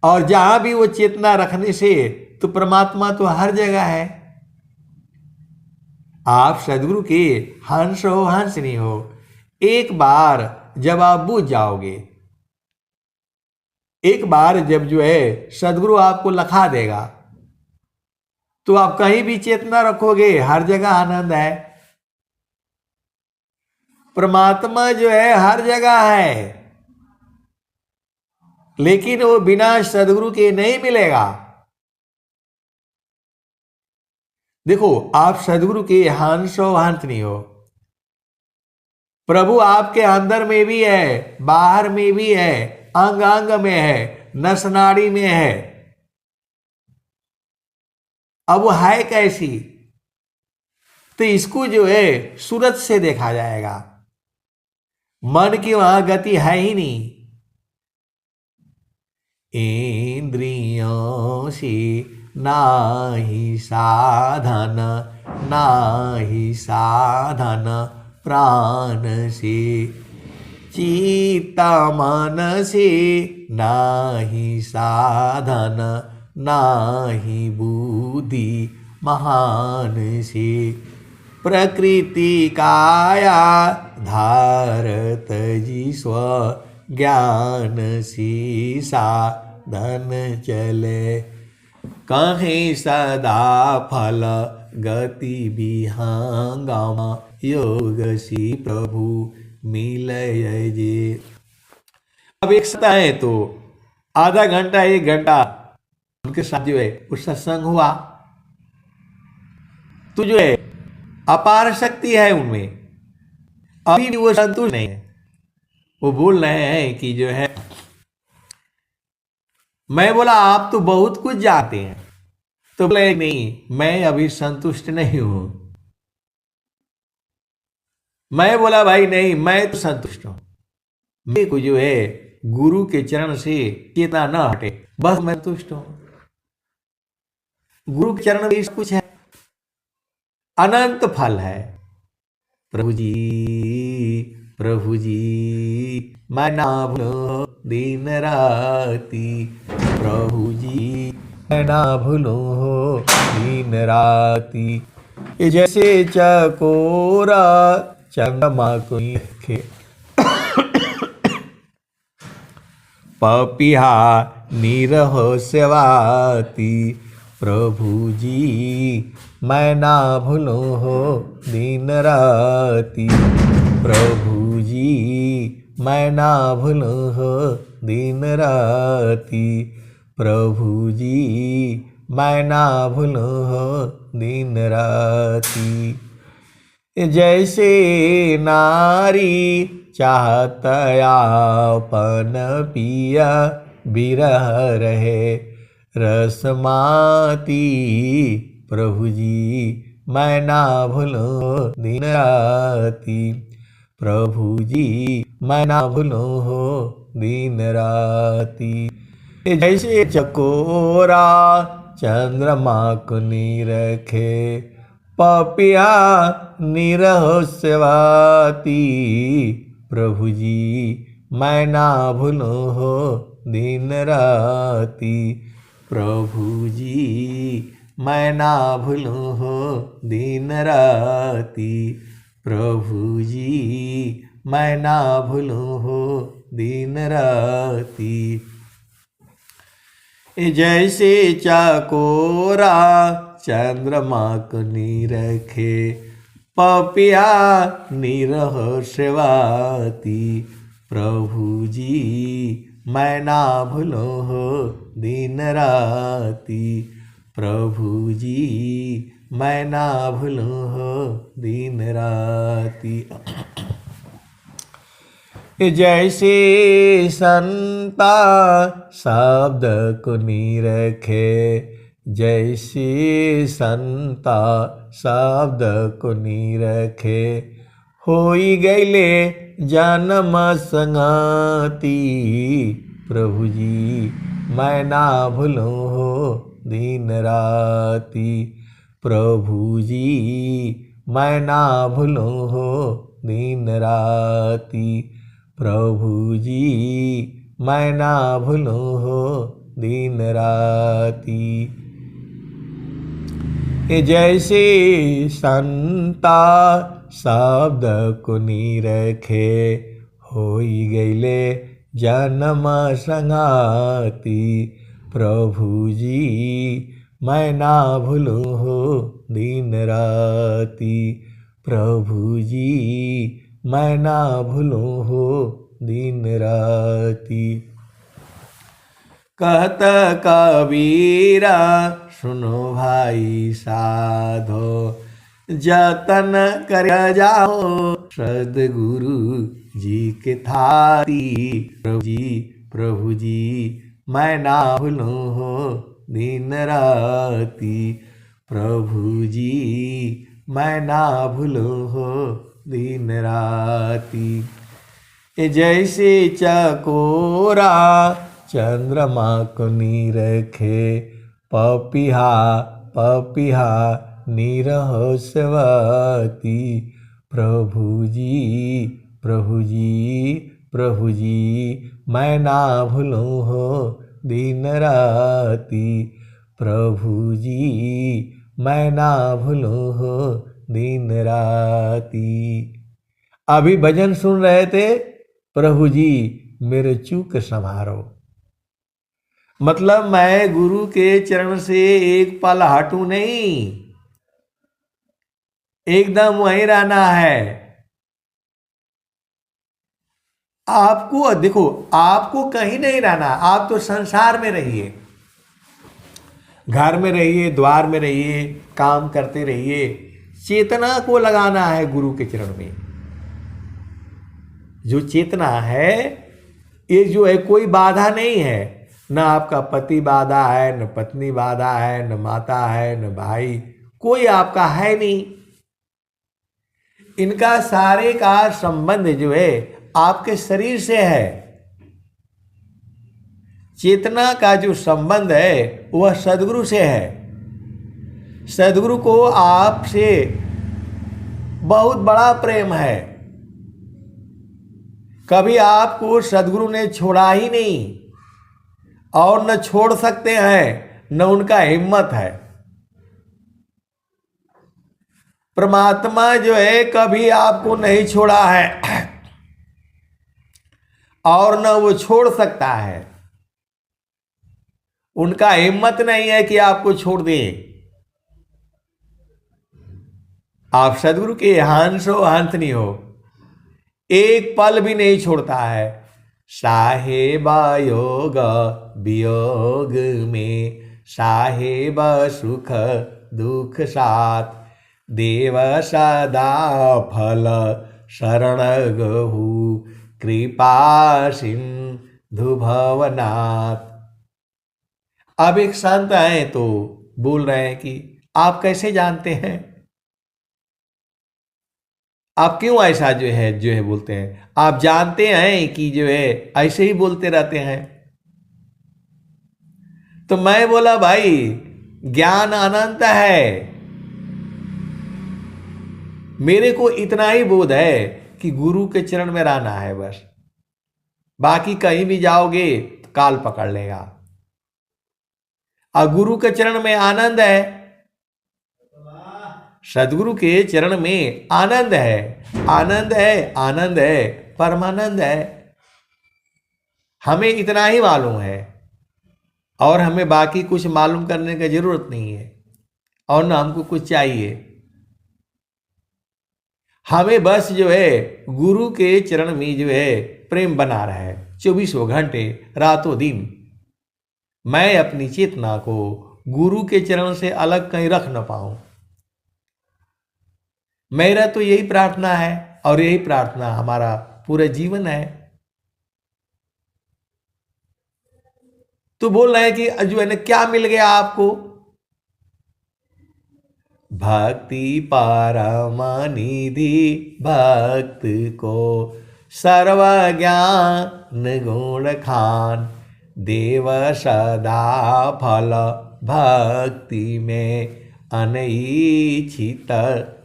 और जहां भी वो चेतना रखने से तो परमात्मा तो हर जगह है। आप सदगुरु के हंस हो, हंसनी हो। एक बार जब आप बुझ जाओगे, एक बार जब जो है सदगुरु आपको लखा देगा, तो आप कहीं भी चेतना रखोगे, हर जगह आनंद है। परमात्मा जो है हर जगह है, लेकिन वो बिना सदगुरु के नहीं मिलेगा। देखो, आप सदगुरु के हंस हो, हंसनी हो। प्रभु आपके अंदर में भी है, बाहर में भी है, अंग अंग में है, नस नाड़ी में है। अब वो है कैसी? तो इसको जो है सूरत से देखा जाएगा। मन की वहां गति है ही नहीं। इंद्रियों से नाही साधन, नाही साधन प्राण से, चित्ता मन से नाही साधन, नाही बुद्धि महान से, प्रकृति काया धारत जी स्व ज्ञान सी साधन चले, कहीं सदा फल गति विहंगम, योग सी प्रभु मिलय जे। अब एक सत्ता है तो आधा घंटा एक घंटा उनके साथ जो है वो सत्संग हुआ, तो जो है अपार शक्ति है उनमें, अभी भी वो संतुष्ट नहीं है। वो बोल रहे हैं कि जो है, मैं बोला आप तो बहुत कुछ जानते हैं, तो बोले नहीं, मैं अभी संतुष्ट नहीं हूं। मैं बोला भाई नहीं, मैं तो संतुष्ट हूं। मेरे को जो है गुरु के चरण से चेतना न हटे, बस मैं संतुष्ट हूं। गुरु के चरण में कुछ है, अनंत फल है। प्रभु जी, प्रभु जी मैं ना भूलो दिन राती, प्रभु जी मैं ना भूलो दिन राती। ये जैसे चकोरा चंद्रमा को देखे, पपिहा निरह सेवाती, प्रभु जी मैं ना भूलो हो दिन राती, प्रभु जी मैं ना भूलो हो दिन राती, प्रभु जी मैं ना भूलो हो दिन राती। जैसे नारी चाहत आपन पिया, बिरह रहे रसमाती, प्रभु जी मैं ना भूलो दिन राती, प्रभु जी मैं ना भूलो हो दिन राती। जैसे चकोरा चंद्रमा को निरखे, पपिया निरह सेवाती, प्रभु जी मैं ना भूलो हो दिन राती, प्रभु जी मैं ना भूलो हो दिन राती, प्रभु जी मैं ना भूलो हो दिन राती। जैसे चकोरा चंद्रमा को निरखे, पपिया निरह सेवाती, प्रभु जी मैं ना भूलो हो दिन राती, प्रभु जी मैं ना भूलो हो दिन राती। जैसे संता शब्द को निरखे, जैसे संता शब्द को निरखे, होई गईले जन्म संगति, प्रभु जी मैं ना भूलो हो दिन राती, प्रभु जी मैं ना भूलो हो दिन राती, प्रभु जी मैं ना भूलूं हो दिन राती। ये जैसे संता शब्द को निरखे होई गईले जन्म संगाती। प्रभु जी मैं ना भूलूं हो दिन राती। प्रभु जी मैं ना भूलूं हो दिन राती। कहत कबीरा सुनो भाई साधो, जतन कर जाओ सदगुरु जी के थाती। प्रभु जी मैं ना भूलूं हो दिन राती। प्रभु जी मैं ना भूलूं हो दिन राती। जैसे चकोरा चंद्रमा को निरखे पपिहा पपिहा निरहस्वती। प्रभु जी प्रभु जी प्रभु जी मैं ना भूलूं हो दिन राती। प्रभु जी मैं ना भूलूं हो दिन राती। अभी भजन सुन रहे थे, प्रभु जी मेरे चूक संभारो। मतलब मैं गुरु के चरण से एक पल हटूं नहीं, एकदम वहीं रहना है। आपको देखो, आपको कहीं नहीं रहना, आप तो संसार में रहिए, घर में रहिए, द्वार में रहिए, काम करते रहिए। चेतना को लगाना है गुरु के चरण में। जो चेतना है ये जो है कोई बाधा नहीं है, न आपका पति बाधा है, न पत्नी बाधा है, न माता है, न भाई, कोई आपका है नहीं। इनका सारे का संबंध जो है आपके शरीर से है। चेतना का जो संबंध है वह सद्गुरु से है। सद्गुरु को आपसे बहुत बड़ा प्रेम है। कभी आपको सद्गुरु ने छोड़ा ही नहीं और न छोड़ सकते हैं, न उनका हिम्मत है। परमात्मा जो है कभी आपको नहीं छोड़ा है और न वो छोड़ सकता है। उनका हिम्मत नहीं है कि आपको छोड़ दें। आप सद्गुरु के हंस हो, हंसनी हो, एक पल भी नहीं छोड़ता है। साहेबा योग वियोग में, साहेबा सुख दुख साथ, देव सदा फल शरण गहु, कृपा सिंधु भवनाथ। अब एक संत हैं तो बोल रहे हैं कि आप कैसे जानते हैं, आप क्यों ऐसा जो है बोलते हैं, आप जानते हैं कि जो है ऐसे ही बोलते रहते हैं। तो मैं बोला भाई ज्ञान अनंत है, मेरे को इतना ही बोध है कि गुरु के चरण में रहना है बस। बाकी कहीं भी जाओगे तो काल पकड़ लेगा। और गुरु के चरण में आनंद है, सदगुरु के चरण में आनंद है, आनंद है, आनंद है, परमानंद है। हमें इतना ही मालूम है और हमें बाकी कुछ मालूम करने की जरूरत नहीं है और ना हमको कुछ चाहिए। हमें बस जो है गुरु के चरण में जो है प्रेम बना रहा है 24 घंटे रातों दिन। मैं अपनी चेतना को गुरु के चरण से अलग कहीं रख न पाऊं, मेरा तो यही प्रार्थना है और यही प्रार्थना हमारा पूरा जीवन है। तो बोल रहे हैं कि जो है ना क्या मिल गया आपको, भक्ति परमनिधि भक्त को सर्वज्ञान गुण खान, देव सदा फल भक्ति में अनईच्छित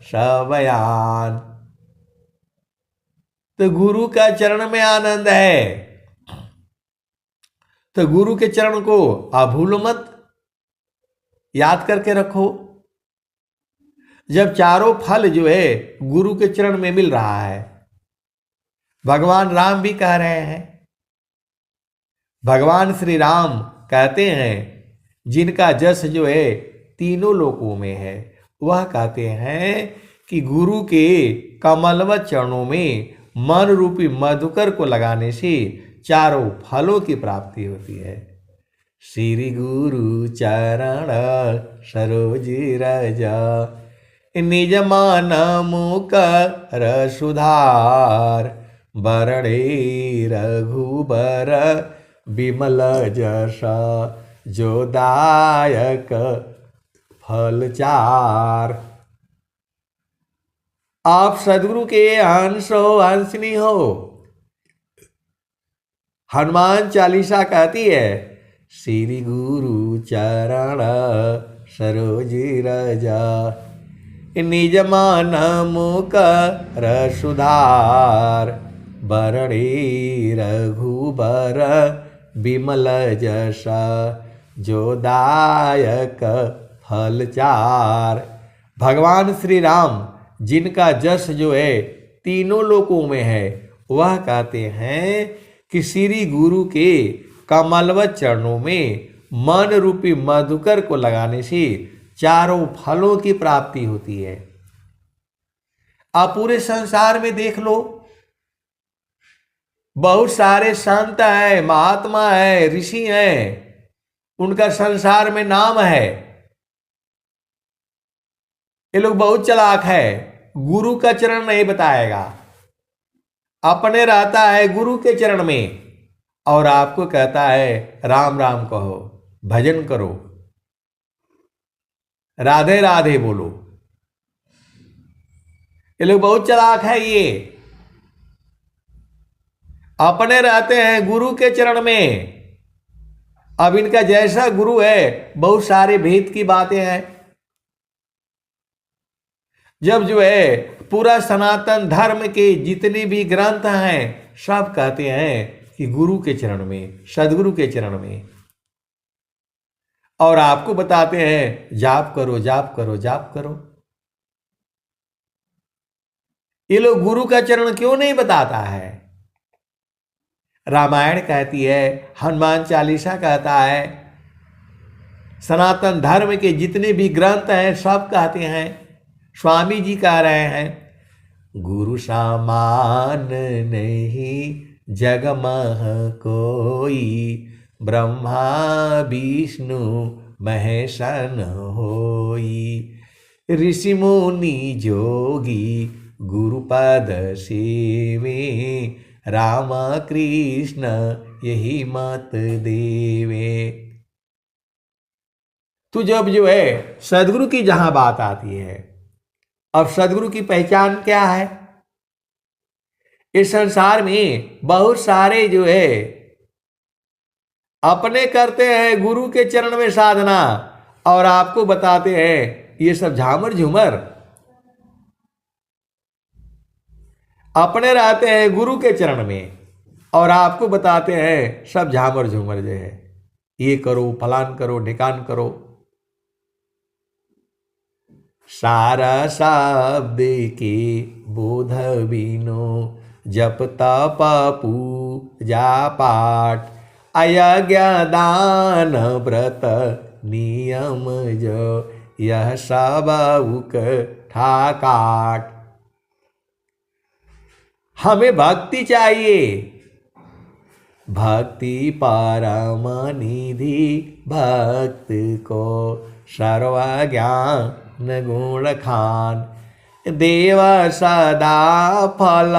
सवयान। तो गुरु का चरण में आनंद है। तो गुरु के चरण को आप भूलो मत, याद करके रखो। जब चारों फल जो है गुरु के चरण में मिल रहा है, भगवान राम भी कह रहे हैं, भगवान श्री राम कहते हैं जिनका जस जो है तीनों लोकों में है, वह कहते हैं कि गुरु के कमलवत चरणों में मन रूपी मधुकर को लगाने से चारों फलों की प्राप्ति होती है। श्री गुरु चरण सरोज रज निज मान मुकर सुधार बरणे रघुबर विमल जस जो दायक फल चार। आप सदगुरु के अंश हो, अंशनी हो। हनुमान चालीसा कहती है श्री गुरु चरण सरोज रजा निज मान मुकर सुधार बरणे रघुबर विमल जसा जो दायक फल चार। भगवान श्री राम जिनका जस जो है तीनों लोकों में है, वह कहते हैं कि श्री गुरु के कमलवत चरणों में मन रूपी मधुकर को लगाने से चारों फलों की प्राप्ति होती है। आप पूरे संसार में देख लो, बहुत सारे संत हैं, महात्मा हैं, ऋषि हैं, उनका संसार में नाम है। ये लोग बहुत चालाक है, गुरु का चरण नहीं बताएगा, अपने रहता है गुरु के चरण में और आपको कहता है राम राम कहो, भजन करो, राधे राधे बोलो। ये लोग बहुत चालाक है, ये अपने रहते हैं गुरु के चरण में। अब इनका जैसा गुरु है, बहुत सारे भेद की बातें हैं। जब जो है पूरा सनातन धर्म के जितने भी ग्रंथ हैं, सब कहते हैं कि गुरु के चरण में, सदगुरु के चरण में, और आपको बताते हैं जाप करो, जाप करो, जाप करो। ये लोग गुरु का चरण क्यों नहीं बताता है? रामायण कहती है, हनुमान चालीसा कहता है, सनातन धर्म के जितने भी ग्रंथ हैं सब कहते हैं। स्वामी जी कह रहे हैं गुरु समान नहीं जग मह कोई, ब्रह्मा विष्णु महेशन होई, ऋषि मुनि जोगी गुरुपद सेवे, राम कृष्ण यही मत देवे। तो जब जो है सदगुरु की जहां बात आती है, अब सदगुरु की पहचान क्या है? इस संसार में बहुत सारे जो है अपने करते हैं गुरु के चरण में साधना, और आपको बताते हैं ये सब झामर झूमर। अपने रहते हैं गुरु के चरण में और आपको बताते हैं सब झामर झूमर जो है, ये करो, फलान करो, ढिकान करो। सारा शब्द के बोध बिनो, जप तप पूजा पाठ, अयज्ञ दान व्रत नियम जो, यह सब ठाकाट। हमें भक्ति चाहिए, भक्ति परम निधि, भक्त को सर्वज्ञान गुण खान, देव सदा फल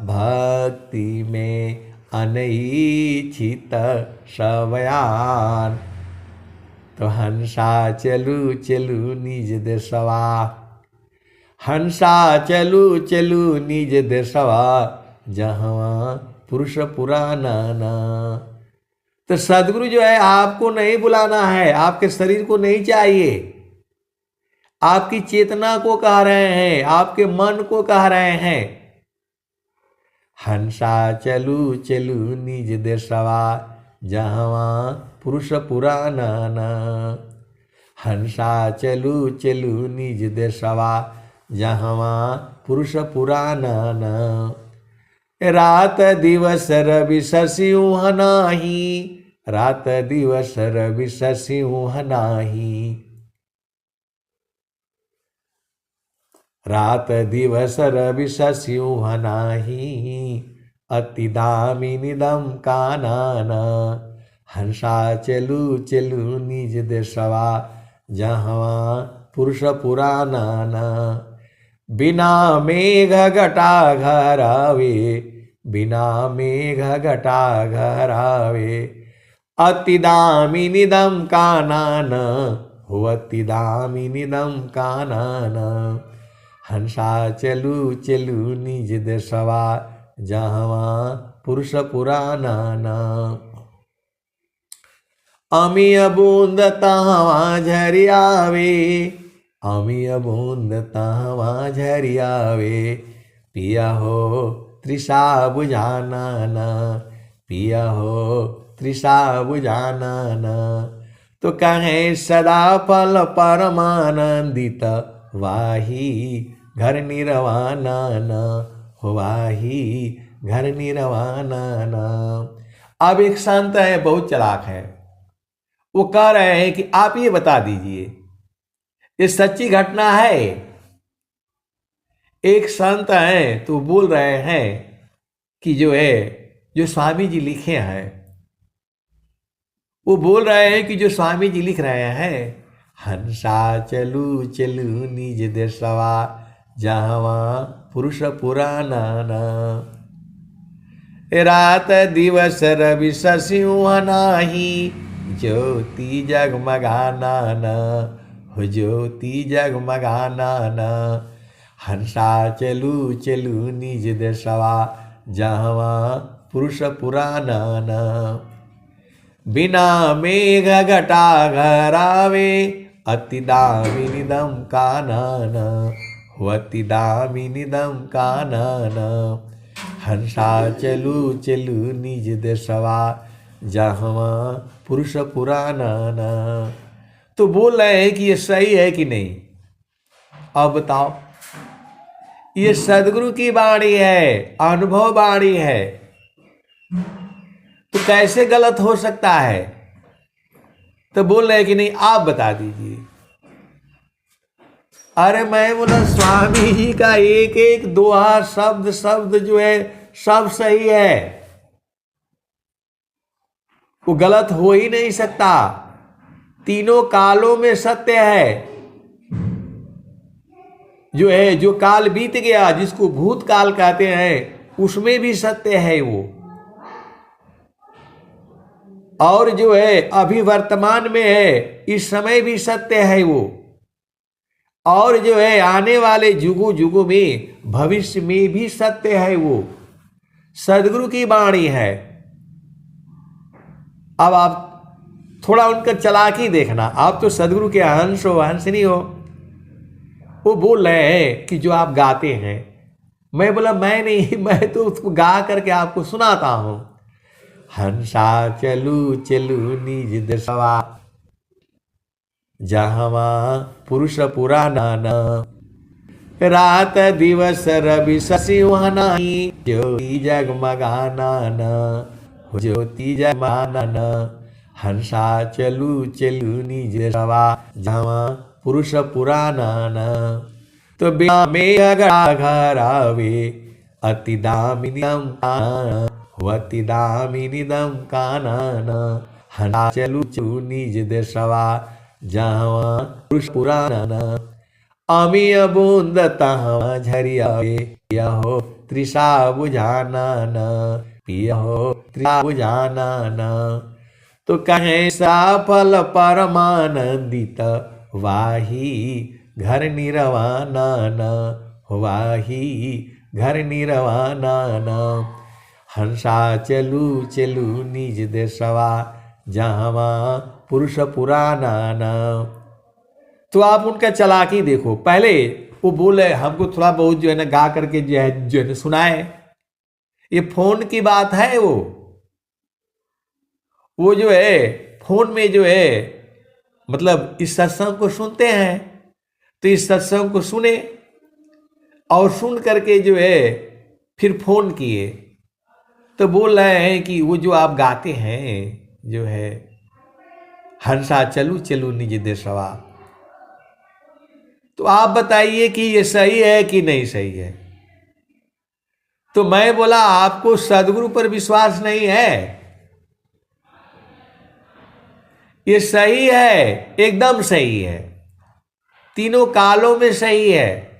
भक्ति में अनैच्छित सवयान। तो हंसा चलू चलू निज देशवा, हंसा चलू चलू निज देशवा, जहाँ पुरुष पुराना ना। तो सदगुरु जो है आपको नहीं बुलाना है, आपके शरीर को नहीं चाहिए, आपकी चेतना को कह रहे हैं, आपके मन को कह रहे हैं। हंसा चलू चलू निज देशवा जहवा पुरुष पुराना ना। हंसा चलू चलू निज देशवा जहवा पुरुष पुराना ना। रात दिवस रवि शशि उह नाही, रात दिवस रवि शशि उह नाही। रात दिवस रवि शशि उह नाही, अति दामिनीदम कानना। हंसा चलू चलू निज देशवा जहवा पुरुष पुराना ना। बिना मेघ घटा घरावे, बिना मेघ घटा घरावे, अति दामिनीदम कानन हो, अति दामिनीदम कानन। हंसा चलू चलू निज देशवा जहवा पुरुष पुराना ना। अमिय बूंद तहवा झरियावे, अमिय बूंद तहवा झरियावे, पिया हो तृषा बुझाना ना, पिया हो तृषा बुझाना ना। तो कहे सदा फल परमानंदित, वाही घर निर्वाणा ना हो, वाही घर निर्वाणा ना। अब एक संत है, बहुत चालाक है, वो कह रहे हैं कि आप ये बता दीजिए, ये सच्ची घटना है। एक संत हैं तो बोल रहे हैं कि जो है, जो स्वामी जी लिखे हैं, वो बोल रहे हैं कि जो स्वामी जी लिख रहे हैं, हंसा चलू चलू निज देशवा जहवा पुरुष पुराना ना। रात दिवस रवि शशि उह नाही, ज्योति जगमगाना ना हो, ज्योति जगमगाना ना। हंसा चलू चलू निज देशवा जहवा पुरुष पुराना ना। बिना मेघ घटा घरावे, अति दामिनीदम कानन हो, अति दामिनीदम कानन। हंसा चलू चलू निज देशवा जहवा पुरुष पुराना ना। तो बोल रहे हैं कि ये सही है कि नहीं? अब बताओ, ये सदगुरु की वाणी है, अनुभव वाणी है, तो कैसे गलत हो सकता है? तो बोल रहे हैं कि नहीं, आप बता दीजिए। अरे मैं बोला, स्वामी जी का एक एक दोहा शब्द शब्द जो है सब सही है, वो गलत हो ही नहीं सकता। तीनों कालों में सत्य है। जो है, जो काल बीत गया जिसको भूतकाल कहते हैं, उसमें भी सत्य है वो। और जो है अभी वर्तमान में है, इस समय भी सत्य है वो। और जो है आने वाले युगों युगों में, भविष्य में भी सत्य है वो। सदगुरु की वाणी है। अब आप थोड़ा उनका चालाकी देखना, आप तो सदगुरु के हंस हो, हंसनी हो। वो बोल रहे हैं कि जो आप गाते हैं, मैं बोला मैं नहीं, मैं तो उसको गा करके आपको सुनाता हूं। हंसा चलू चलू निज देशवा जहवा पुरुष पुराना ना। रात दिवस रवि शशि उह नाही, ज्योति जगमगाना ना हो, ज्योति जगमगाना ना। हंसा चलू चलू निज देशवा जहवा पुरुष पुराना ना। तो बिना मेघ घटा घरावे, अति दामिनीदम कानन हो, अति दामिनीदम कानन। हंसा चलू चलू निज देशवा जहवा पुरुष पुराना ना। अमिय बूंद तहवा झरियावे, पिया हो तृषा बुझाना ना, पिया हो तृषा बुझाना ना। तो कहे सफल परमानंदित, वाही घर निर्वाणा ना हो, वाही घर निर्वाणा ना। हंसा चलू चलू निज देशवा जहवा पुरुष पुराना ना। तो आप उनका चालाकी देखो। पहले वो बोले हमको थोड़ा बहुत जो है ना गा करके जो है सुनाए, ये फोन की बात है। वो जो है फोन में जो है मतलब इस सत्संग को सुनते हैं, तो इस सत्संग को सुने और सुन करके जो है फिर फोन किए, तो बोल रहे हैं कि वो जो आप गाते हैं जो है हंसा चलू चलू निज देशवा, तो आप बताइए कि ये सही है कि नहीं सही है। तो मैं बोला आपको सदगुरु पर विश्वास नहीं है। ये सही है, एकदम सही है, तीनों कालों में सही है।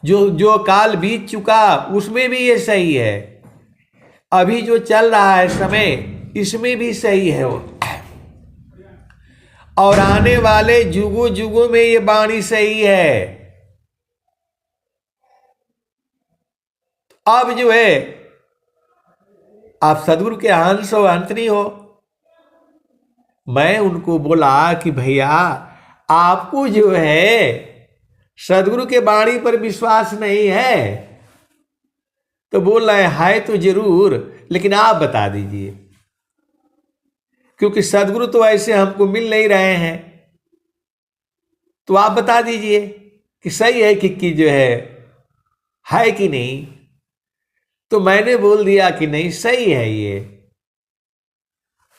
जो काल बीत चुका उसमें भी ये सही है, अभी जो चल रहा है समय इसमें भी सही है वो, और आने वाले जुगों जुगों में ये वाणी सही है। अब जो है आप सदगुरु के अंश हो, अंतरी हो। मैं उनको बोला कि भैया आपको जो है सदगुरु के वाणी पर विश्वास नहीं है, तो बोल रहे है तो जरूर, लेकिन आप बता दीजिए, क्योंकि सदगुरु तो ऐसे हमको मिल नहीं रहे हैं, तो आप बता दीजिए कि सही है कि जो है कि नहीं। तो मैंने बोल दिया कि नहीं सही है ये।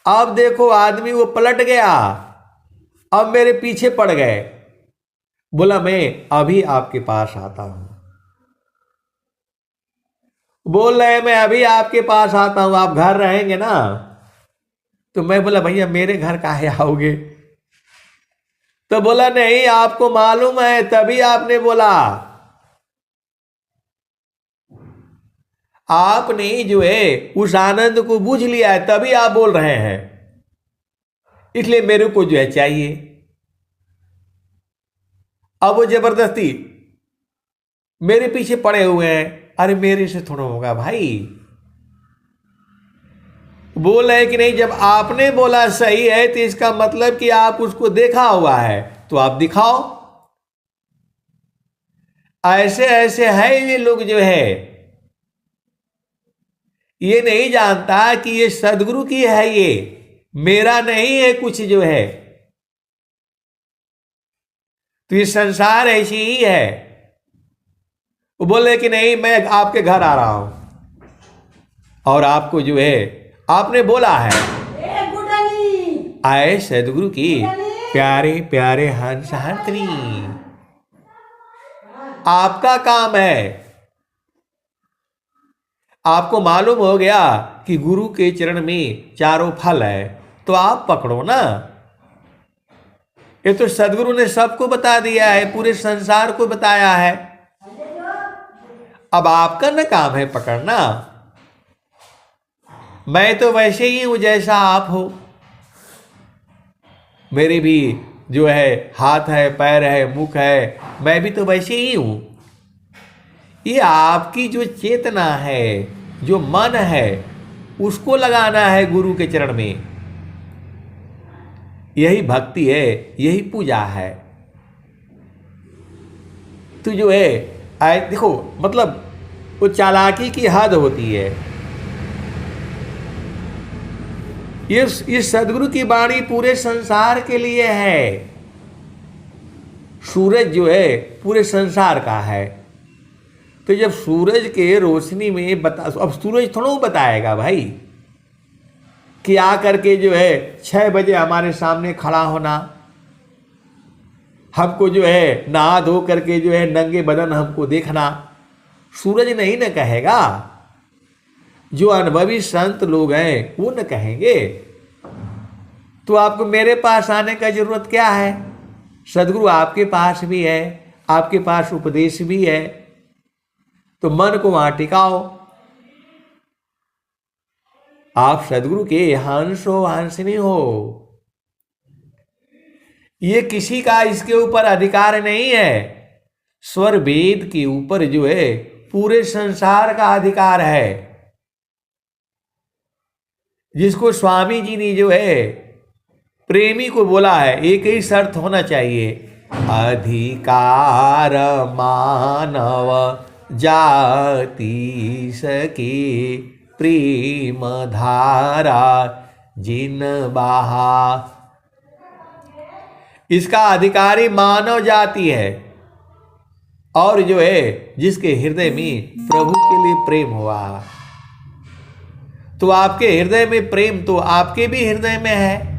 अब देखो आदमी वो पलट गया, अब मेरे पीछे पड़ गए, बोला मैं अभी आपके पास आता हूं। बोल रहे मैं अभी आपके पास आता हूं, आप घर रहेंगे ना। तो मैं बोला भैया मेरे घर काहे आओगे। तो बोला नहीं आपको मालूम है तभी आपने बोला, आपने जो है उस आनंद को बुझ लिया है तभी आप बोल रहे हैं, इसलिए मेरे को जो है चाहिए। अब वो जबरदस्ती मेरे पीछे पड़े हुए हैं। अरे मेरे से थोड़ा होगा भाई, बोल रहे कि नहीं जब आपने बोला सही है तो इसका मतलब कि आप उसको देखा हुआ है, तो आप दिखाओ। ऐसे ऐसे है ये लोग जो है, ये नहीं जानता कि ये सदगुरु की है, ये मेरा नहीं है कुछ जो है। तो ये संसार ऐसी ही है। वो बोले कि नहीं मैं आपके घर आ रहा हूं, और आपको जो है आपने बोला है आए सदगुरु की प्यारे प्यारे हंस हंसनी, आपका काम है। आपको मालूम हो गया कि गुरु के चरण में चारों फल है, तो आप पकड़ो ना। ये तो सदगुरु ने सबको बता दिया है, पूरे संसार को बताया है। अब आपका न काम है पकड़ना। मैं तो वैसे ही हूं जैसा आप हो, मेरे भी जो है हाथ है, पैर है, मुख है, मैं भी तो वैसे ही हूं। ये आपकी जो चेतना है, जो मन है, उसको लगाना है गुरु के चरण में। यही भक्ति है, यही पूजा है। तो जो है देखो मतलब वो चालाकी की हद होती है। ये सदगुरु की वाणी पूरे संसार के लिए है। सूरज जो है पूरे संसार का है, तो जब सूरज के रोशनी में अब सूरज थोड़ा बताएगा भाई कि आकर के जो है 6 बजे हमारे सामने खड़ा होना, हमको जो है नहा धो करके जो है नंगे बदन हमको देखना, सूरज नहीं न कहेगा। जो अनुभवी संत लोग हैं वो न कहेंगे। तो आपको मेरे पास आने का जरूरत क्या है? सदगुरु आपके पास भी है, आपके पास उपदेश भी है, तो मन को वहां टिकाओ। आप सदगुरु के हंस हो, हंसनी हो। ये किसी का इसके ऊपर अधिकार नहीं है। स्वर वेद के ऊपर जो है पूरे संसार का अधिकार है। जिसको स्वामी जी ने जो है प्रेमी को बोला है, एक ही शर्त होना चाहिए, अधिकार मानव जाति सके प्रेम धारा जिन बहा। इसका अधिकारी मानव जाति है और जो है जिसके हृदय में प्रभु के लिए प्रेम हुआ। तो आपके हृदय में प्रेम तो आपके भी हृदय में है।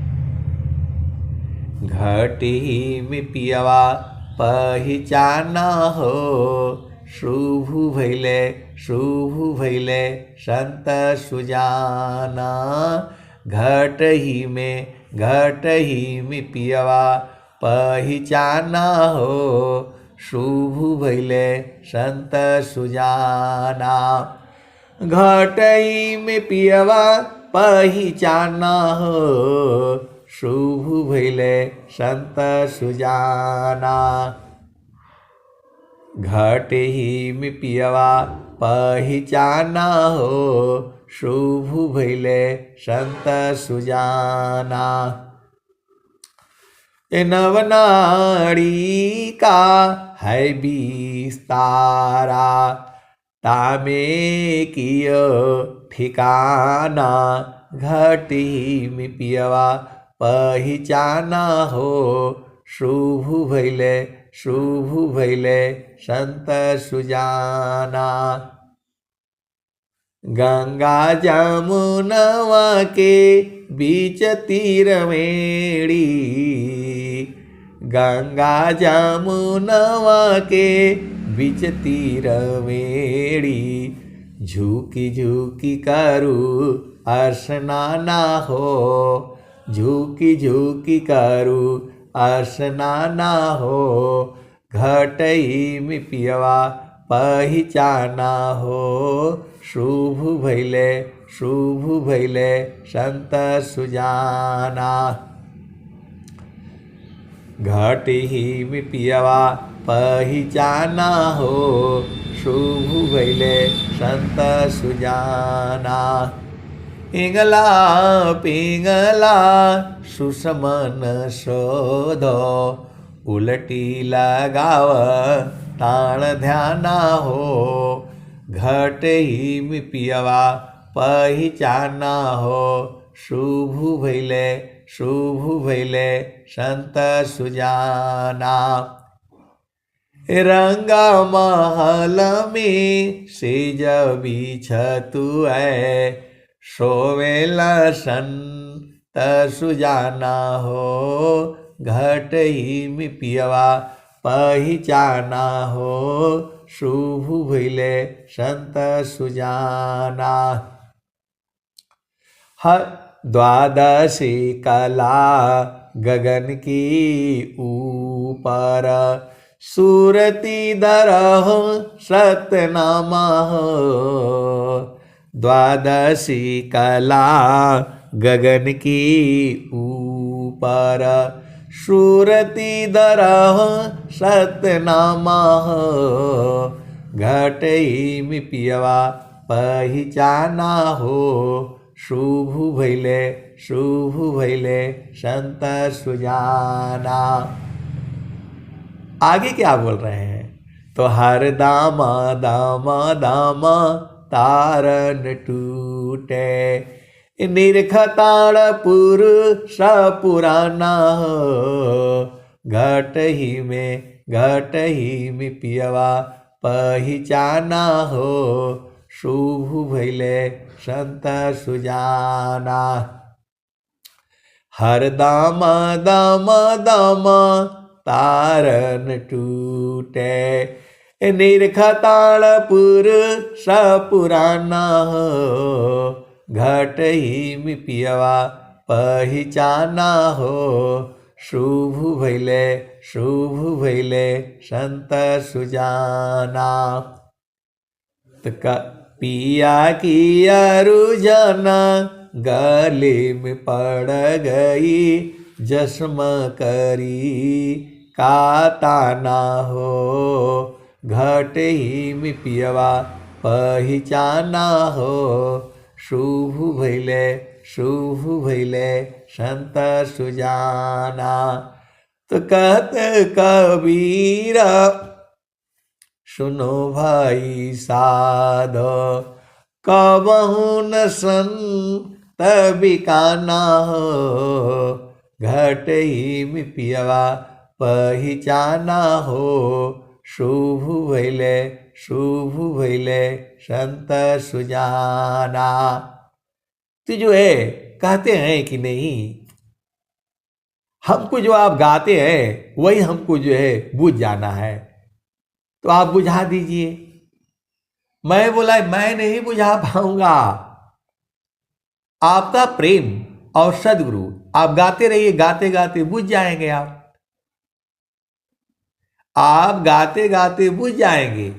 घटी में पियवा पहचाना हो, शुभ भैले संत सुजाना। घट ही में पियवा पहचाना हो, शुभ भैले संत सुजाना। घटई में पियवा पहचाना हो, शुभ भैले संत सुजाना। घट ही में पियवा पहचाना हो, शुभ भैले संत सुजाना। नवनाड़ी का है विस्तारा, तामे कियो ठिकाना। घटी में पियवा पहचाना हो, शुभ भैले संत सुजाना। गंगा जमुनवा के बीच तीरमेड़ी, गंगा जमुनवा के बीच तीरमेड़ी। झुकी करू स्नाना हो, झुकी करू स्नाना हो। घटई में पियवा पहचाना हो, शुभ भैले संत सुजाना। घट ही में पियवा पहचाना हो, शुभ भैले संत सुजाना। पिंगला सुषमन शोधो, उलटी लगाव ताण ध्याना हो। घट ही में पियवा पहचाना हो, शुभ भैले संत सुजाना। रंगा महल में सेज बिछतु है, सोवेला संत सुजाना हो। घट ही में पियवा पहचाना हो, शुभ भैले संत सुजाना। द्वादशी कला गगन की ऊपर, सूरती दरहो सतनामा हो। द्वादशी कला गगन की ऊपर, सूरती दरहो सतनामा हो। घटई में पियवा पहचाना हो, शुभ भैले संत सुजाना। आगे क्या बोल रहे हैं? तो हर दामा तारन टूटे, निरखताड़ पुरुष पुराना हो। घट ही में पियवा पहचाना हो, शुभ भैले संत सुजाना। हर दाम तारन टूटे, निरखताड़ पुरुष पुराना हो। घट ही में पियवा पहचाना हो, शुभ भैले संत सुजाना। तो पिया की अरुजना गले में पड़ गई, जश्म करी काताना हो। घट ही में पियवा पहचाना हो, शुभ भैले संत सुजाना। तो कहत कबीरा सुनो भाई साधो, कबहु न संत बिकाना हो, घट ही में पियवा पहिचाना हो, शुभ भैले संत सुजाना। तो जो है कहते हैं कि नहीं, हमको जो आप गाते हैं वही हमको जो है बुझ जाना है, तो आप बुझा दीजिए। मैं बोला मैं नहीं बुझा पाऊंगा, आपका प्रेम और सदगुरु, आप गाते रहिए, गाते गाते बुझ जाएंगे। आप गाते गाते बुझ जाएंगे।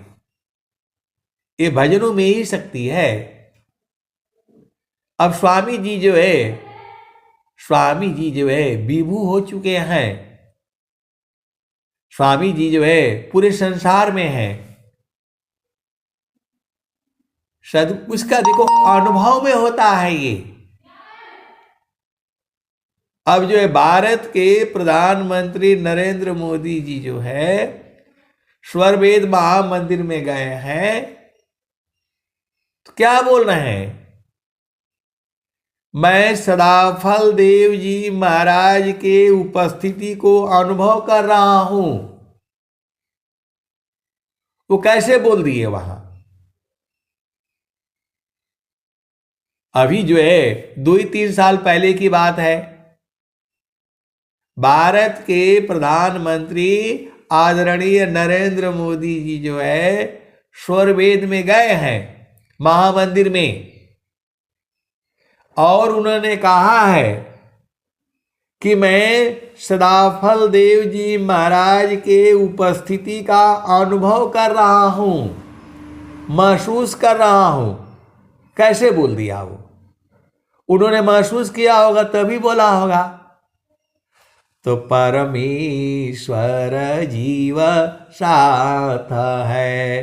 ये भजनों में ही शक्ति है। अब स्वामी जी जो है विभू हो चुके हैं। स्वामी जी जो है पूरे संसार में है। उसका देखो अनुभव में होता है ये। अब जो है भारत के प्रधानमंत्री नरेंद्र मोदी जी जो है स्वरवेद महामंदिर में गए हैं, तो क्या बोल रहे हैं? मैं सदाफल देव जी महाराज के उपस्थिति को अनुभव कर रहा हूं। वो कैसे बोल दिए वहां? अभी जो है 2-3 साल पहले की बात है। भारत के प्रधानमंत्री आदरणीय नरेंद्र मोदी जी जो है स्वरवेद में गए हैं, महामंदिर में, और उन्होंने कहा है कि मैं सदाफल देव जी महाराज के उपस्थिति का अनुभव कर रहा हूं, महसूस कर रहा हूं। कैसे बोल दिया वो? उन्होंने महसूस किया होगा तभी बोला होगा। तो परमेश्वर जीव साथ है,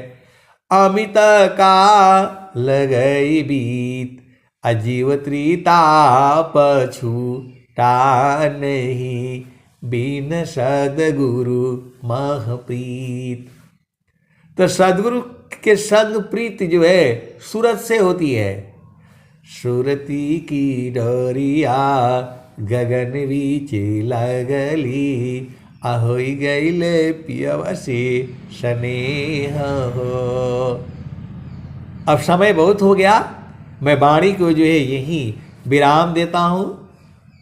अमित का लगई बीत, अजीव त्रिताप छूटा नहीं, बिन सदगुरु महप्रीत। तो सदगुरु के संग प्रीति जो है सूरत से होती है। सुरती की डोरिया गगन बीचे लगली, ahoy गईले पियवसे स्नेह हो। अब समय बहुत हो गया, मैं वाणी को जो है यहीं विराम देता हूँ।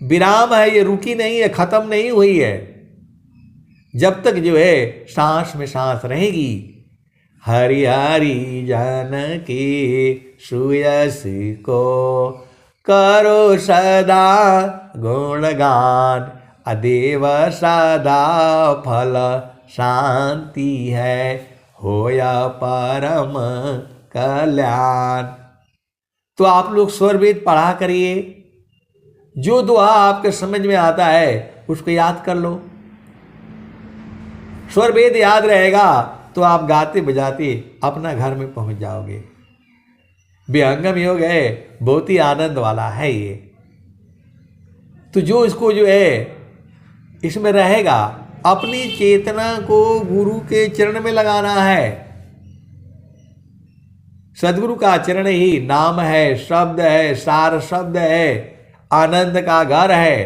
विराम है, ये रुकी नहीं है, खत्म नहीं हुई है। जब तक जो है सांस में सांस रहेगी, हरि हरि जानकी सुयस को करो सदा गुणगान, अदेव सदा फल शांति है, होया परम कल्याण। तो आप लोग स्वरवेद पढ़ा करिए। जो दुआ आपके समझ में आता है उसको याद कर लो। स्वरवेद याद रहेगा तो आप गाते बजाते अपना घर में पहुंच जाओगे। विहंगम योग है, बहुत ही आनंद वाला है ये। तो जो इसको जो है इसमें रहेगा, अपनी चेतना को गुरु के चरण में लगाना है। सदगुरु का चरण ही नाम है, शब्द है, सार शब्द है, आनंद का घर है,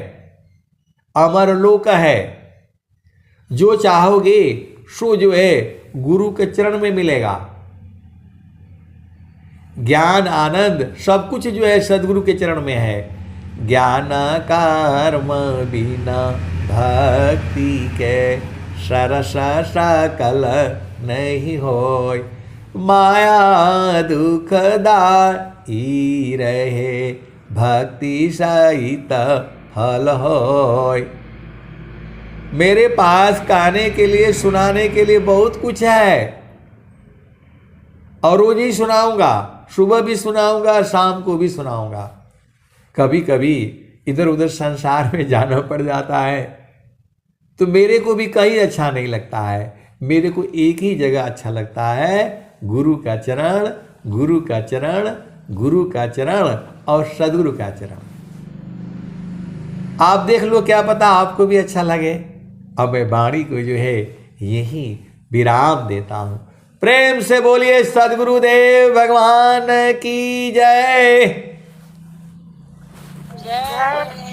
अमर लोक है। जो चाहोगे सो जो है गुरु के चरण में मिलेगा। ज्ञान आनंद सब कुछ जो है सदगुरु के चरण में है। ज्ञान कर्म बिना भक्ति के सरस सकल नहीं होय, माया दुखदाई रहे, भक्ति सहित फल होय। मेरे पास कहने के लिए, सुनाने के लिए बहुत कुछ है, और रोज ही सुनाऊंगा, सुबह भी सुनाऊंगा, शाम को भी सुनाऊंगा। कभी कभी इधर उधर संसार में जाना पड़ जाता है, तो मेरे को भी कहीं अच्छा नहीं लगता है। मेरे को एक ही जगह अच्छा लगता है, गुरु का चरण, गुरु का चरण, गुरु का चरण और सदगुरु का चरण। आप देख लो, क्या पता आपको भी अच्छा लगे। अब मैं वाणी को जो है यहीं विराम देता हूँ। प्रेम से बोलिए सद्गुरुदेव भगवान की जय। जय